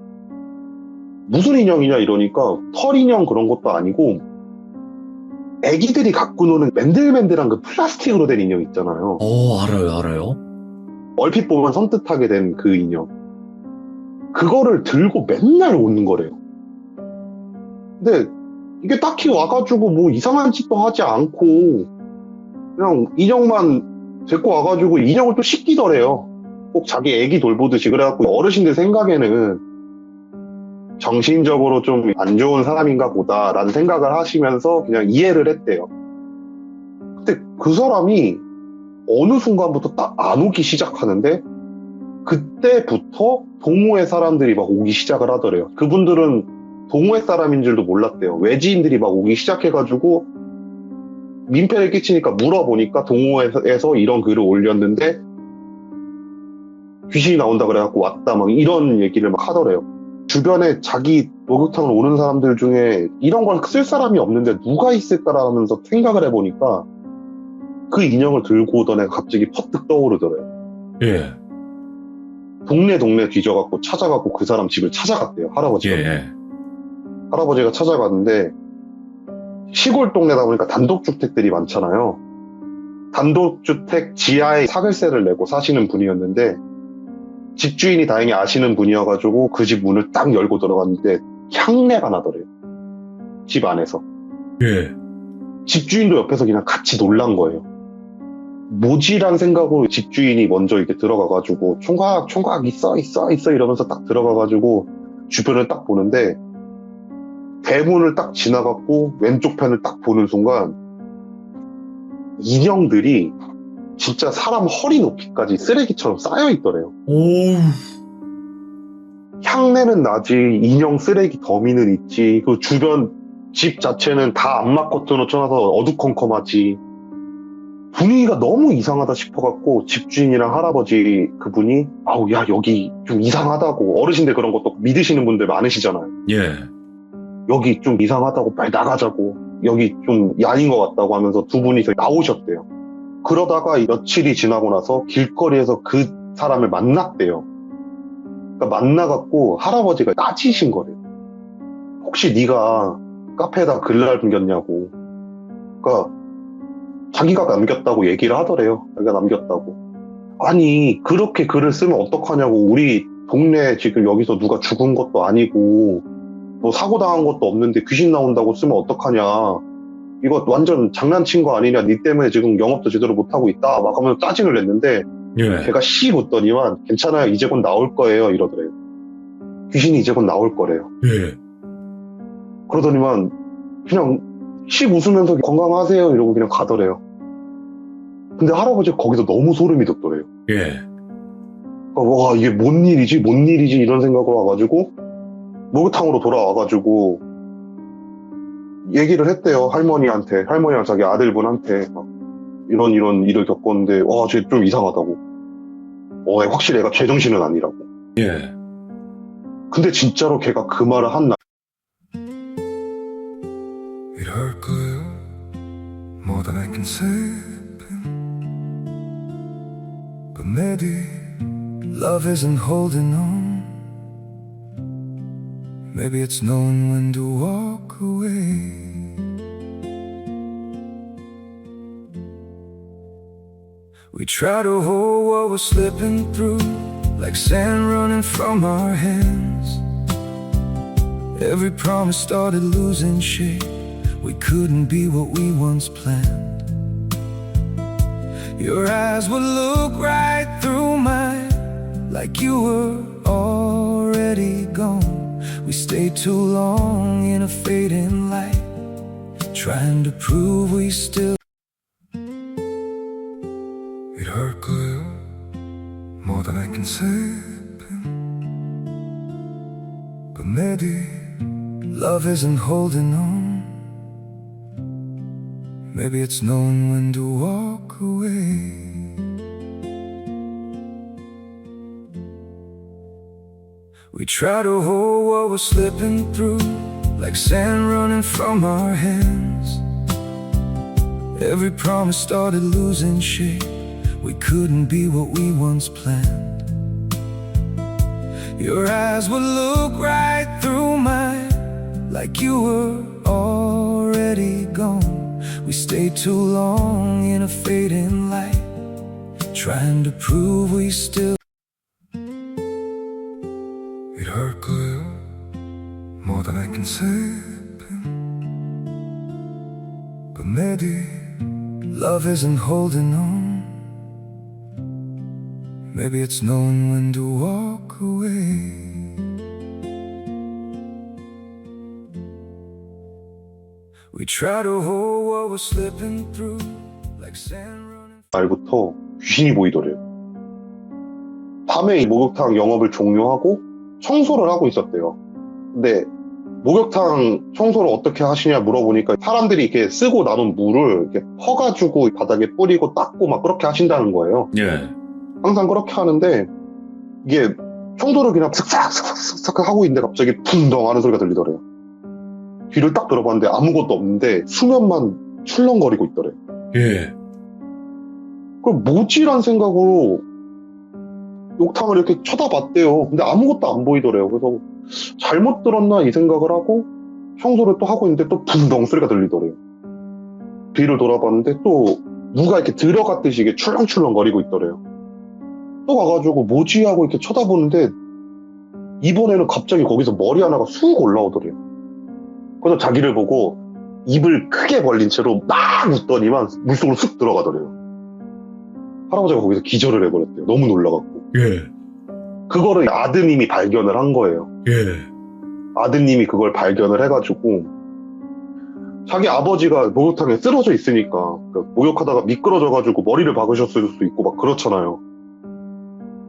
무슨 인형이냐 이러니까 털 인형 그런 것도 아니고 애기들이 갖고 노는 맨들맨들한 그 플라스틱으로 된 인형 있잖아요.
알아요.
얼핏 보면 섬뜩하게 된 그 인형. 그거를 들고 맨날 오는 거래요. 근데 이게 딱히 와가지고 뭐 이상한 짓도 하지 않고 그냥 인형만 데리고 와가지고 인형을 또 씻기더래요. 꼭 자기 애기 돌보듯이. 그래갖고 어르신들 생각에는 정신적으로 좀 안 좋은 사람인가 보다라는 생각을 하시면서 그냥 이해를 했대요. 근데 그 사람이 어느 순간부터 딱 안 오기 시작하는데 그때부터 동호회 사람들이 막 오기 시작을 하더래요. 그분들은 동호회 사람인 줄도 몰랐대요. 외지인들이 막 오기 시작해가지고 민폐를 끼치니까 물어보니까 동호회에서 이런 글을 올렸는데 귀신이 나온다 그래갖고 왔다 막 이런 얘기를 막 하더래요. 주변에 자기 목욕탕을 오는 사람들 중에 이런 걸 쓸 사람이 없는데 누가 있을까라면서 생각을 해보니까 그 인형을 들고 오던 애가 갑자기 퍼뜩 떠오르더래요.
예.
동네 뒤져갖고 찾아갖고 그 사람 집을 찾아갔대요. 할아버지가.
예.
할아버지가 찾아갔는데 시골 동네다 보니까 단독주택들이 많잖아요. 단독주택 지하에 사글세를 내고 사시는 분이었는데 집주인이 다행히 아시는 분이어가지고 그 집 문을 딱 열고 들어갔는데 향내가 나더래요. 집 안에서.
예.
집주인도 옆에서 그냥 같이 놀란 거예요. 뭐지란 생각으로 집주인이 먼저 이렇게 들어가가지고 총각 있어 이러면서 딱 들어가가지고 주변을 딱 보는데 대문을 딱 지나갔고 왼쪽 편을 딱 보는 순간 인형들이 진짜 사람 허리 높이까지 쓰레기처럼 쌓여 있더래요.
오.
향내는 나지 인형 쓰레기 더미는 있지. 그 주변 집 자체는 다 암막 커튼으로 쳐놔서 어두컴컴하지. 분위기가 너무 이상하다 싶어갖고 집주인이랑 할아버지 그분이 아우 야 여기 좀 이상하다고. 어르신들 그런 것도 믿으시는 분들 많으시잖아요.
예.
여기 좀 이상하다고 빨리 나가자고. 여기 좀 아닌 것 같다고 하면서 두 분이서 나오셨대요. 그러다가 며칠이 지나고 나서 길거리에서 그 사람을 만났대요. 그러니까 만나갖고 할아버지가 따지신 거래요. 혹시 네가 카페에다 글 남겼냐고. 그러니까 자기가 남겼다고 얘기를 하더래요. 자기가 남겼다고. 아니 그렇게 글을 쓰면 어떡하냐고. 우리 동네 지금 여기서 누가 죽은 것도 아니고 뭐 사고 당한 것도 없는데 귀신 나온다고 쓰면 어떡하냐. 이거 완전 장난친 거 아니냐. 니 때문에 지금 영업도 제대로 못하고 있다. 막 하면서 짜증을 냈는데
예.
걔가 씩 웃더니만 괜찮아요. 이제 곧 나올 거예요. 이러더래요. 귀신이 이제 곧 나올 거래요.
예.
그러더니만 그냥 씩 웃으면서 건강하세요. 이러고 그냥 가더래요. 근데 할아버지가 거기서 너무 소름이 돋더래요.
예.
와 이게 뭔 일이지 이런 생각을 와가지고 목욕탕으로 돌아와가지고 얘기를 했대요. 할머니랑 자기 아들분한테 막 이런 일을 겪었는데 쟤 좀 이상하다고. 확실히 애가 제정신은 아니라고.
예.
근데 진짜로 걔가 그 말을 한 날
이럴 거야 more than I can say but maybe love isn't holding on. Maybe it's knowing when to walk away. We try to hold what we're slipping through, like sand running from our hands. Every promise started losing shape. We couldn't be what we once planned. Your eyes would look right through mine, like you were already gone. We stayed too long in a fading light, trying to prove we still. It hurt good, more than I can say, but maybe love isn't holding on. Maybe it's knowing when to walk away. We try to hold what we're slipping through, like sand running from our hands. Every promise started losing shape. We couldn't be what we once planned. Your eyes would look right through mine, like you were already gone. We stayed too long in a fading light, trying to prove we still. It hurt good, more than I can say, but maybe love isn't holding on. Maybe it's knowing when to walk away. We try to hold what we're slipping through, like sand running.
날부터 귀신이 보이더래요. 밤에 이 목욕탕 영업을 종료하고 청소를 하고 있었대요. 근데 목욕탕 청소를 어떻게 하시냐 물어보니까 사람들이 이렇게 쓰고 남은 물을 이렇게 퍼가지고 바닥에 뿌리고 닦고 막 그렇게 하신다는 거예요.
예.
항상 그렇게 하는데 이게 청소를 그냥 슥싹 하고 있는데 갑자기 풍덩 하는 소리가 들리더래요. 뒤를 딱 들어봤는데 아무것도 없는데 수면만 출렁거리고 있더래요.
예.
그럼 뭐지란 생각으로 욕탕을 이렇게 쳐다봤대요. 근데 아무것도 안 보이더래요. 그래서 잘못 들었나 이 생각을 하고 청소를 또 하고 있는데 또 붕덩 소리가 들리더래요. 뒤를 돌아봤는데 또 누가 이렇게 들어갔듯이 이게 출렁출렁거리고 있더래요. 또 가가지고 뭐지 하고 이렇게 쳐다보는데 이번에는 갑자기 거기서 머리 하나가 쑥 올라오더래요. 그래서 자기를 보고 입을 크게 벌린 채로 막 웃더니만 물속으로 쑥 들어가더래요. 할아버지가 거기서 기절을 해버렸대요. 너무 놀라갖고.
예.
그거를 아드님이 발견을 한 거예요.
예.
아드님이 그걸 발견을 해가지고 자기 아버지가 목욕탕에 쓰러져 있으니까 목욕하다가 미끄러져가지고 머리를 박으셨을 수도 있고 막 그렇잖아요.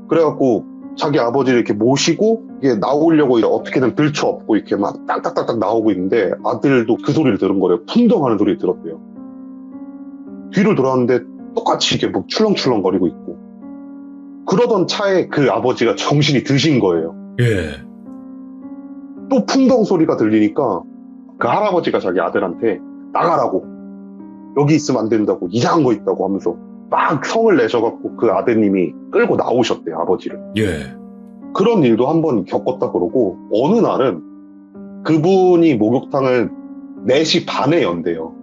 그래갖고 자기 아버지를 이렇게 모시고 이게 나오려고 어떻게든 들쳐업고 이렇게 막 딱딱딱딱 나오고 있는데 아들도 그 소리를 들은 거래요. 풍덩하는 소리를 들었대요. 뒤를 돌아왔는데 똑같이 이렇게 뭐 출렁출렁거리고 있고 그러던 차에 그 아버지가 정신이 드신 거예요.
예.
또 풍덩 소리가 들리니까 그 할아버지가 자기 아들한테 나가라고 여기 있으면 안 된다고 이상한 거 있다고 하면서 막 성을 내셔갖고 그 아드님이 끌고 나오셨대요. 아버지를.
예.
그런 일도 한번 겪었다 그러고 어느 날은 그분이 목욕탕을 4시 반에 연대요.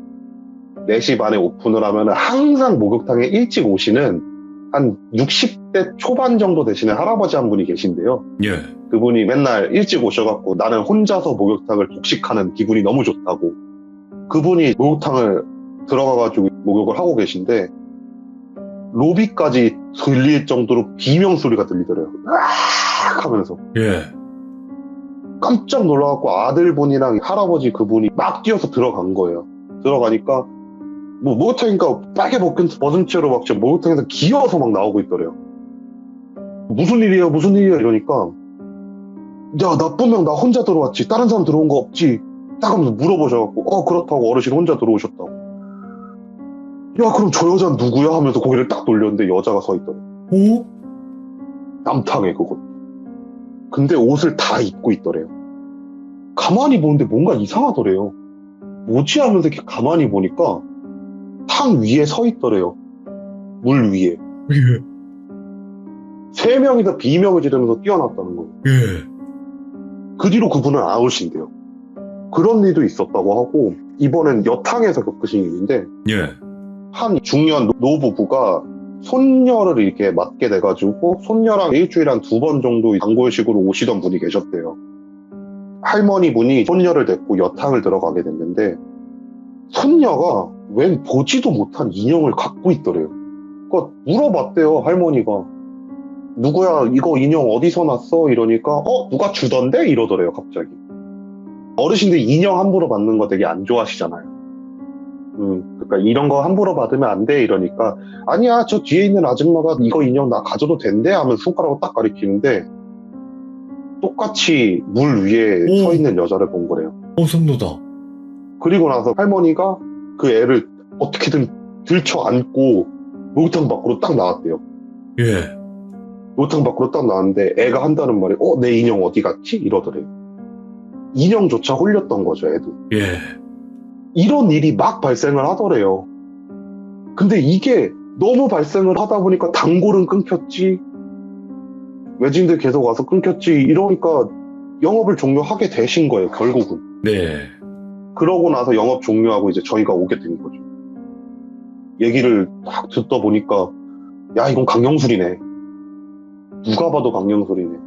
4시 반에 오픈을 하면 항상 목욕탕에 일찍 오시는 한 60대 초반 정도 되시는 할아버지 한 분이 계신데요.
예.
그분이 맨날 일찍 오셔갖고 나는 혼자서 목욕탕을 독식하는 기분이 너무 좋다고 그분이 목욕탕을 들어가가지고 목욕을 하고 계신데 로비까지 들릴 정도로 비명소리가 들리더래요. 으악 하면서
예.
깜짝 놀라갖고 아들분이랑 할아버지 그분이 막 뛰어서 들어간 거예요. 들어가니까 뭐 목욕탕이니까 빨개 벗은 채로 막 목욕탕에서 기어서 막 나오고 있더래요. 무슨 일이야 이러니까 야 나쁘면 나 혼자 들어왔지 다른 사람 들어온 거 없지 딱 하면서 물어보셔갖고 그렇다고 어르신 혼자 들어오셨다고 야 그럼 저 여자는 누구야 하면서 고개를 딱 돌렸는데 여자가 서 있더래요.
오?
남탕에 그거 근데 옷을 다 입고 있더래요. 가만히 보는데 뭔가 이상하더래요. 뭐지 하면서 이렇게 가만히 보니까 탕 위에 서 있더래요. 물 위에.
예.
3명이서 비명을 지르면서 뛰어났다는 거예요.
예.
그 뒤로 그분은 아웃인데요. 그런 일도 있었다고 하고 이번엔 여탕에서 겪으신 일인데
예.
한 중년 노부부가 손녀를 이렇게 맡게 돼가지고 손녀랑 일주일에 한 2번 정도 단골식으로 오시던 분이 계셨대요. 할머니 분이 손녀를 데리고 여탕을 들어가게 됐는데 손녀가 웬 보지도 못한 인형을 갖고 있더래요. 그러니까 물어봤대요. 할머니가 누구야 이거 인형 어디서 났어? 이러니까 누가 주던데? 이러더래요. 갑자기. 어르신들 인형 함부로 받는 거 되게 안 좋아하시잖아요. 그러니까 이런 거 함부로 받으면 안 돼 이러니까 아니야 저 뒤에 있는 아줌마가 이거 인형 나 가져도 된대 하면서 손가락으로 딱 가리키는데 똑같이 물 위에 서 있는 여자를 본 거래요.
소름돋아.
그리고 나서 할머니가 그 애를 어떻게든 들쳐 안고 목욕탕 밖으로 딱 나왔대요.
예.
목욕탕 밖으로 딱 나왔는데 애가 한다는 말이 내 인형 어디 갔지? 이러더래요. 인형조차 홀렸던 거죠 애도.
예.
이런 일이 막 발생을 하더래요. 근데 이게 너무 발생을 하다 보니까 단골은 끊겼지 외지인들 계속 와서 끊겼지 이러니까 영업을 종료하게 되신 거예요. 결국은.
네.
그러고 나서 영업 종료하고 이제 저희가 오게 된 거죠. 얘기를 딱 듣다 보니까 야 이건 강령술이네. 누가 봐도 강령술이네.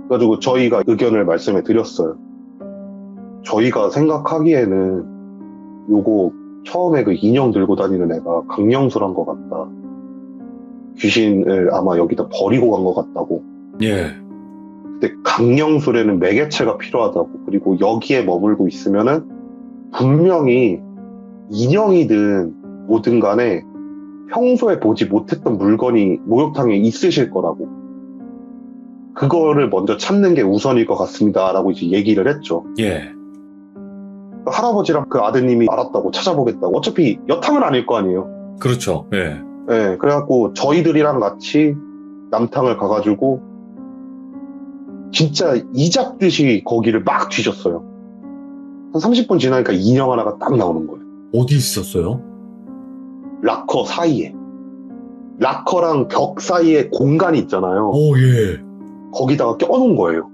그래가지고 저희가 의견을 말씀해 드렸어요. 저희가 생각하기에는 요거 처음에 그 인형 들고 다니는 애가 강령술한 것 같다. 귀신을 아마 여기다 버리고 간 것 같다고.
예.
근데 강령술에는 매개체가 필요하다고. 그리고 여기에 머물고 있으면은 분명히 인형이든 뭐든 간에 평소에 보지 못했던 물건이 목욕탕에 있으실 거라고. 그거를 먼저 찾는 게 우선일 것 같습니다. 라고 이제 얘기를 했죠.
예.
할아버지랑 그 아드님이 알았다고 찾아보겠다고. 어차피 여탕은 아닐 거 아니에요.
그렇죠. 예.
네, 그래갖고 저희들이랑 같이 남탕을 가가지고 진짜 이잡듯이 거기를 막 뒤졌어요. 한 30분 지나니까 인형 하나가 딱 나오는 거예요.
어디 있었어요?
락커 사이에. 락커랑 벽 사이에 공간이 있잖아요.
오, 예.
거기다가 껴놓은 거예요.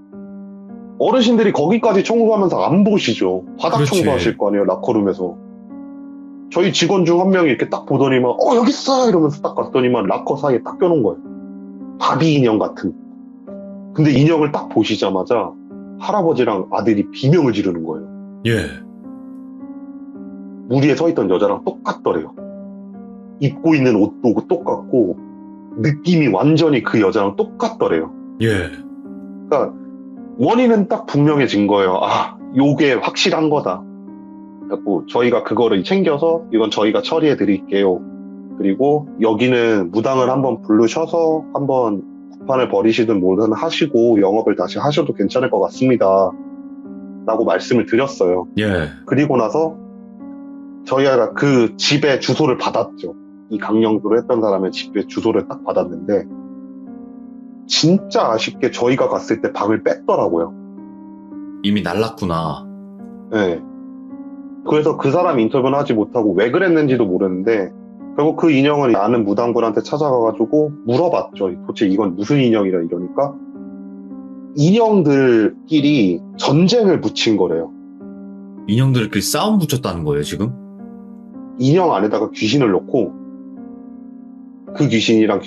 어르신들이 거기까지 청소하면서 안 보시죠. 바닥
그렇지.
청소하실 거 아니에요, 락커룸에서. 저희 직원 중 한 명이 이렇게 딱 보더니만 여기 있어! 이러면서 딱 갔더니만 락커 사이에 딱 껴놓은 거예요. 바비 인형 같은. 근데 인형을 딱 보시자마자 할아버지랑 아들이 비명을 지르는 거예요.
예.
물 위에 서 있던 여자랑 똑같더래요. 입고 있는 옷도 똑같고 느낌이 완전히 그 여자랑 똑같더래요.
예.
그러니까 원인은 딱 분명해진 거예요. 아, 요게 확실한 거다. 그래갖고 저희가 그거를 챙겨서 이건 저희가 처리해 드릴게요. 그리고 여기는 무당을 한번 부르셔서 한번 구판을 버리시든 뭐든 하시고 영업을 다시 하셔도 괜찮을 것 같습니다. 라고 말씀을 드렸어요.
예.
그리고 나서 저희가 그 집의 주소를 받았죠. 이 강령도를 했던 사람의 집의 주소를 딱 받았는데 진짜 아쉽게 저희가 갔을 때 방을 뺐더라고요.
이미 날랐구나.
네. 그래서 그 사람 인터뷰는 하지 못하고 왜 그랬는지도 모르는데 결국 그 인형을 아는 무당분한테 찾아가가지고 물어봤죠. 도대체 이건 무슨 인형이라 이러니까 인형들끼리 전쟁을 붙인 거래요.
인형들끼리 싸움 붙였다는 거예요, 지금?
인형 안에다가 귀신을 넣고 그 귀신이랑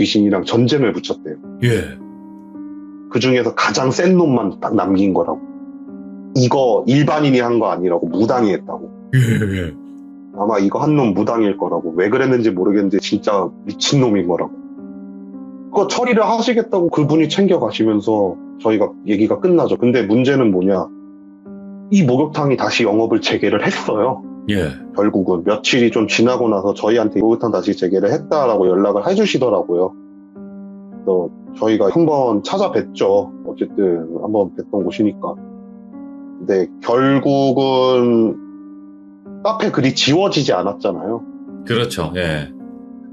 전쟁을 붙였대요.
예.
그 중에서 가장 센 놈만 딱 남긴 거라고. 이거 일반인이 한 거 아니라고 무당이 했다고.
예, 예.
아마 이거 한 놈 무당일 거라고. 왜 그랬는지 모르겠는데 진짜 미친놈인 거라고. 그거 처리를 하시겠다고 그분이 챙겨가시면서 저희가 얘기가 끝나죠. 근데 문제는 뭐냐. 이 목욕탕이 다시 영업을 재개를 했어요.
예.
결국은 며칠이 좀 지나고 나서 저희한테 목욕탕 다시 재개를 했다라고 연락을 해주시더라고요. 그래서 저희가 한번 찾아뵀죠. 어쨌든 한번 뵀던 곳이니까. 근데 결국은 카페 글이 지워지지 않았잖아요.
그렇죠. 예.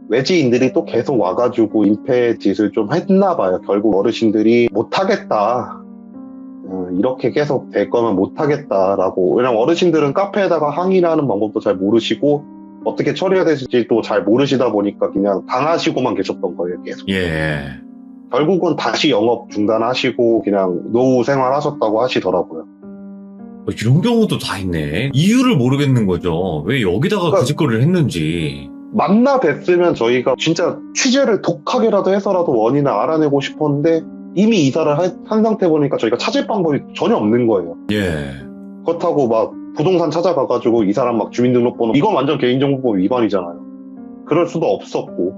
외지인들이 또 계속 와가지고 임패 짓을 좀 했나 봐요. 결국 어르신들이 못하겠다. 이렇게 계속 될 거면 못하겠다라고. 왜냐면 어르신들은 카페에다가 항의를 하는 방법도 잘 모르시고 어떻게 처리해야 될지도 잘 모르시다 보니까 그냥 당하시고만 계셨던 거예요. 계속.
예.
결국은 다시 영업 중단하시고 그냥 노후 생활하셨다고 하시더라고요.
이런 경우도 다 있네. 이유를 모르겠는 거죠. 왜 여기다가
그러니까
그 짓거리를 했는지.
만나 뵀으면 저희가 진짜 취재를 독하게라도 해서라도 원인을 알아내고 싶었는데 이미 이사를 한 상태 보니까 저희가 찾을 방법이 전혀 없는 거예요.
예.
그렇다고 막 부동산 찾아가가지고 이 사람 막 주민등록번호 이건 완전 개인정보법 위반이잖아요. 그럴 수도 없었고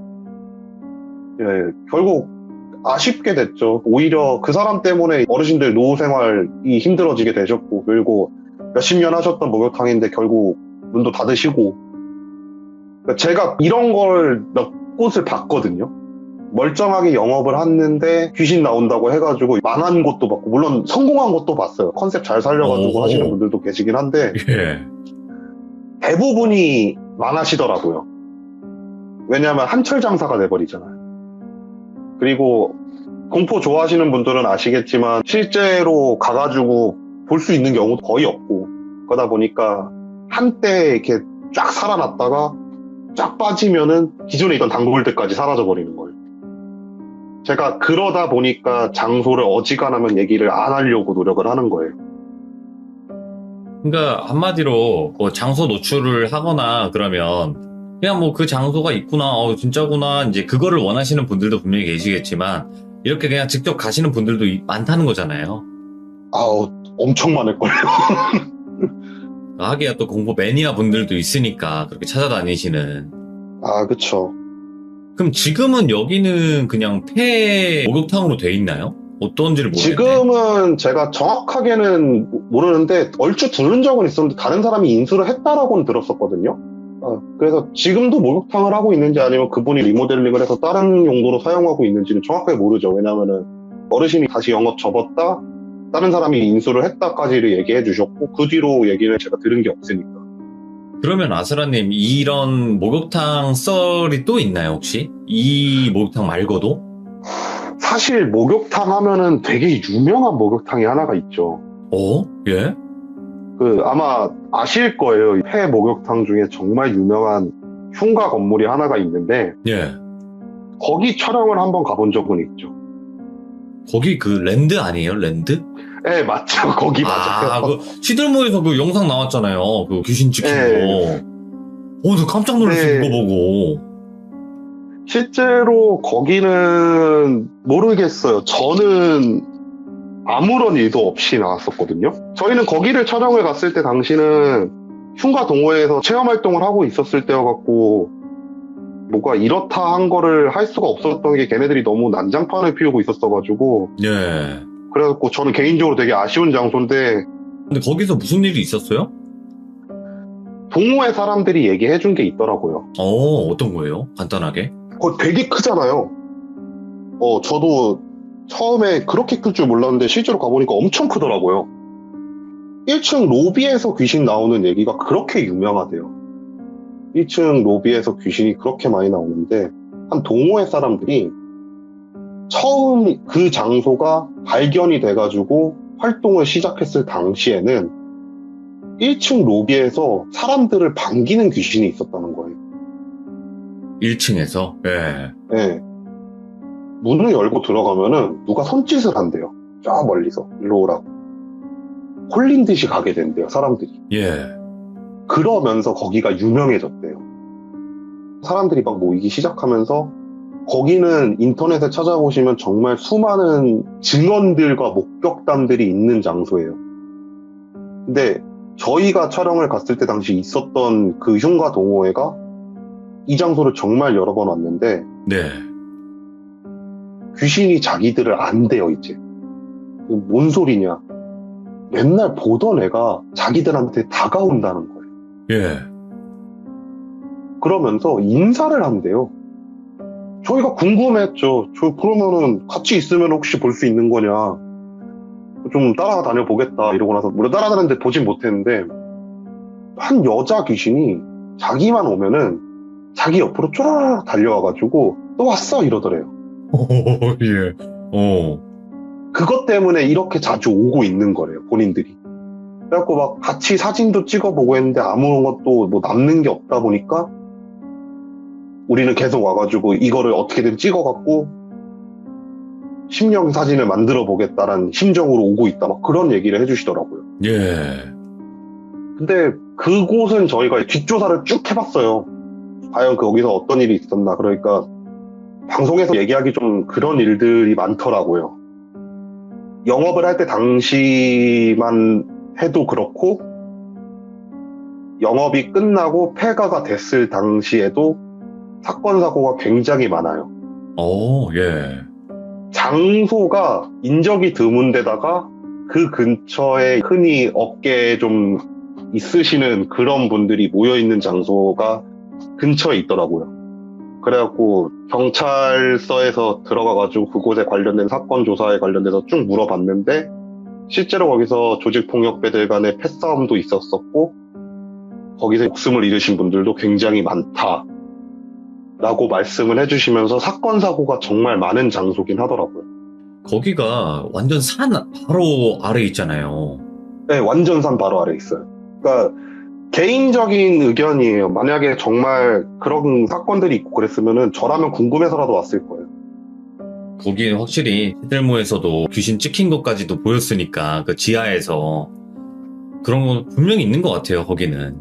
예, 결국 아쉽게 됐죠. 오히려 그 사람 때문에 어르신들 노후 생활이 힘들어지게 되셨고 그리고 몇십 년 하셨던 목욕탕인데 결국 문도 닫으시고 그러니까 제가 이런 걸 몇 곳을 봤거든요. 멀쩡하게 영업을 했는데 귀신 나온다고 해가지고 망한 곳도 봤고 물론 성공한 곳도 봤어요. 컨셉 잘 살려가지고
오.
하시는 분들도 계시긴 한데
예.
대부분이 망하시더라고요. 왜냐하면 한철 장사가 돼버리잖아요. 그리고 공포 좋아하시는 분들은 아시겠지만 실제로 가가지고 볼 수 있는 경우도 거의 없고 그러다 보니까 한때 이렇게 쫙 살아났다가 쫙 빠지면은 기존에 있던 단골들까지 사라져버리는 거예요. 제가 그러다 보니까 장소를 어지간하면 얘기를 안 하려고 노력을 하는 거예요.
그러니까 한마디로 뭐 장소 노출을 하거나 그러면 그냥 뭐 그 장소가 있구나, 진짜구나, 이제 그거를 원하시는 분들도 분명히 계시겠지만 이렇게 그냥 직접 가시는 분들도 많다는 거잖아요.
아우, 엄청 많을걸요.
하기야 또 공포 매니아 분들도 있으니까 그렇게 찾아다니시는.
아, 그쵸.
그럼 지금은 여기는 그냥 폐 목욕탕으로 돼 있나요? 어떤지를 모르겠네.
지금은 제가 정확하게는 모르는데 얼추 들은 적은 있었는데 다른 사람이 인수를 했다라고는 들었었거든요. 그래서 지금도 목욕탕을 하고 있는지 아니면 그분이 리모델링을 해서 다른 용도로 사용하고 있는지는 정확하게 모르죠. 왜냐면은 어르신이 다시 영업 접었다, 다른 사람이 인수를 했다까지를 얘기해 주셨고, 그 뒤로 얘기를 제가 들은 게 없으니까.
그러면 아스라님, 이런 목욕탕 썰이 또 있나요, 혹시? 이 목욕탕 말고도?
사실 목욕탕 하면은 되게 유명한 목욕탕이 하나가 있죠.
예?
아마 아실 거예요. 폐 목욕탕 중에 정말 유명한 흉가 건물이 하나가 있는데,
예.
거기 촬영을 한번 가본 적은 있죠.
거기 그 랜드 아니에요, 랜드?
네, 맞죠. 거기 맞아요.
그 시들모에서 그 영상 나왔잖아요. 그 귀신 찍힌
네.
거. 저 깜짝 놀랐어요,
네.
이거 보고.
실제로 거기는 모르겠어요. 저는 아무런 일도 없이 나왔었거든요. 저희는 거기를 촬영을 갔을 때 당시는 흉가 동호회에서 체험 활동을 하고 있었을 때여갖고 뭐가 이렇다 한 거를 할 수가 없었던 게 걔네들이 너무 난장판을 피우고 있었어가지고,
예.
그래갖고 저는 개인적으로 되게 아쉬운 장소인데,
근데 거기서 무슨 일이 있었어요?
동호회 사람들이 얘기해준 게 있더라고요.
어떤 거예요? 간단하게?
그거 되게 크잖아요. 저도 처음에 그렇게 클 줄 몰랐는데 실제로 가보니까 엄청 크더라고요. 1층 로비에서 귀신 나오는 얘기가 그렇게 유명하대요. 1층 로비에서 귀신이 그렇게 많이 나오는데, 한 동호회 사람들이 처음 그 장소가 발견이 돼가지고 활동을 시작했을 당시에는 1층 로비에서 사람들을 반기는 귀신이 있었다는 거예요.
1층에서? 예.
네. 문을 열고 들어가면은 누가 손짓을 한대요. 저 멀리서 일로 오라고. 홀린 듯이 가게 된대요, 사람들이.
예.
그러면서 거기가 유명해졌대요. 사람들이 막 모이기 시작하면서, 거기는 인터넷에 찾아보시면 정말 수많은 증언들과 목격담들이 있는 장소예요. 근데 저희가 촬영을 갔을 때 당시 있었던 그 흉가 동호회가 이 장소를 정말 여러 번 왔는데,
네.
귀신이 자기들을 안대요, 이제. 뭔 소리냐. 맨날 보던 애가 자기들한테 다가온다는 거예요.
예.
그러면서 인사를 한대요. 저희가 궁금했죠. 그러면은 같이 있으면 혹시 볼 수 있는 거냐. 좀 따라다녀 보겠다 이러고 나서, 물론 따라다녔는데 보진 못했는데, 한 여자 귀신이 자기만 오면은 자기 옆으로 쪼르르 달려와가지고 또 왔어 이러더래요.
예.
그것 때문에 이렇게 자주 오고 있는 거래요, 본인들이. 그래갖고 막 같이 사진도 찍어보고 했는데 아무것도 뭐 남는 게 없다 보니까 우리는 계속 와가지고 이거를 어떻게든 찍어갖고 심령 사진을 만들어 보겠다라는 심정으로 오고 있다, 막 그런 얘기를 해주시더라고요.
예.
근데 그곳은 저희가 뒷조사를 쭉 해봤어요. 과연 거기서 어떤 일이 있었나. 그러니까 방송에서 얘기하기 좀 그런 일들이 많더라고요. 영업을 할 때 당시만 해도 그렇고, 영업이 끝나고 폐가가 됐을 당시에도 사건 사고가 굉장히 많아요.
예.
장소가 인적이 드문 데다가 그 근처에 흔히 업계에 좀 있으시는 그런 분들이 모여있는 장소가 근처에 있더라고요. 그래갖고 경찰서에서 들어가가지고 그곳에 관련된 사건 조사에 관련돼서 쭉 물어봤는데, 실제로 거기서 조직폭력배들 간의 패싸움도 있었었고 거기서 목숨을 잃으신 분들도 굉장히 많다 라고 말씀을 해주시면서 사건 사고가 정말 많은 장소긴 하더라고요.
거기가 완전 산 바로 아래 있잖아요.
네, 완전 산 바로 아래 있어요. 그러니까 개인적인 의견이에요. 만약에 정말 그런 사건들이 있고 그랬으면은 저라면 궁금해서라도 왔을 거예요.
거기는 확실히 시들모에서도 귀신 찍힌 것까지도 보였으니까 그 지하에서 그런 건 분명히 있는 것 같아요. 거기는.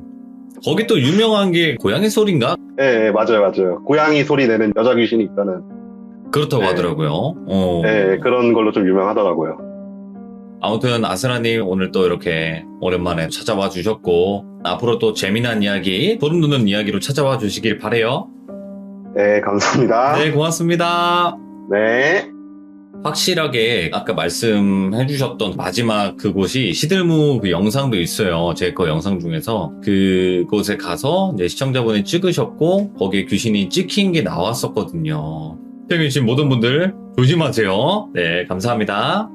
거기 또 유명한 게 고양이 소리인가?
네, 맞아요. 고양이 소리 내는 여자 귀신이 있다는.
그렇다고
네.
하더라고요.
네, 그런 걸로 좀 유명하더라고요.
아무튼 아스라님 오늘 또 이렇게 오랜만에 찾아와 주셨고, 앞으로 또 재미난 이야기, 소름 돋는 이야기로 찾아와 주시길 바래요.
네, 감사합니다.
네, 고맙습니다.
네.
확실하게 아까 말씀해주셨던 마지막 그곳이 시들무 그 영상도 있어요. 제 거 영상 중에서 그곳에 가서 이제 시청자분이 찍으셨고 거기에 귀신이 찍힌 게 나왔었거든요. 시청해주신 모든 분들 조심하세요. 네, 감사합니다.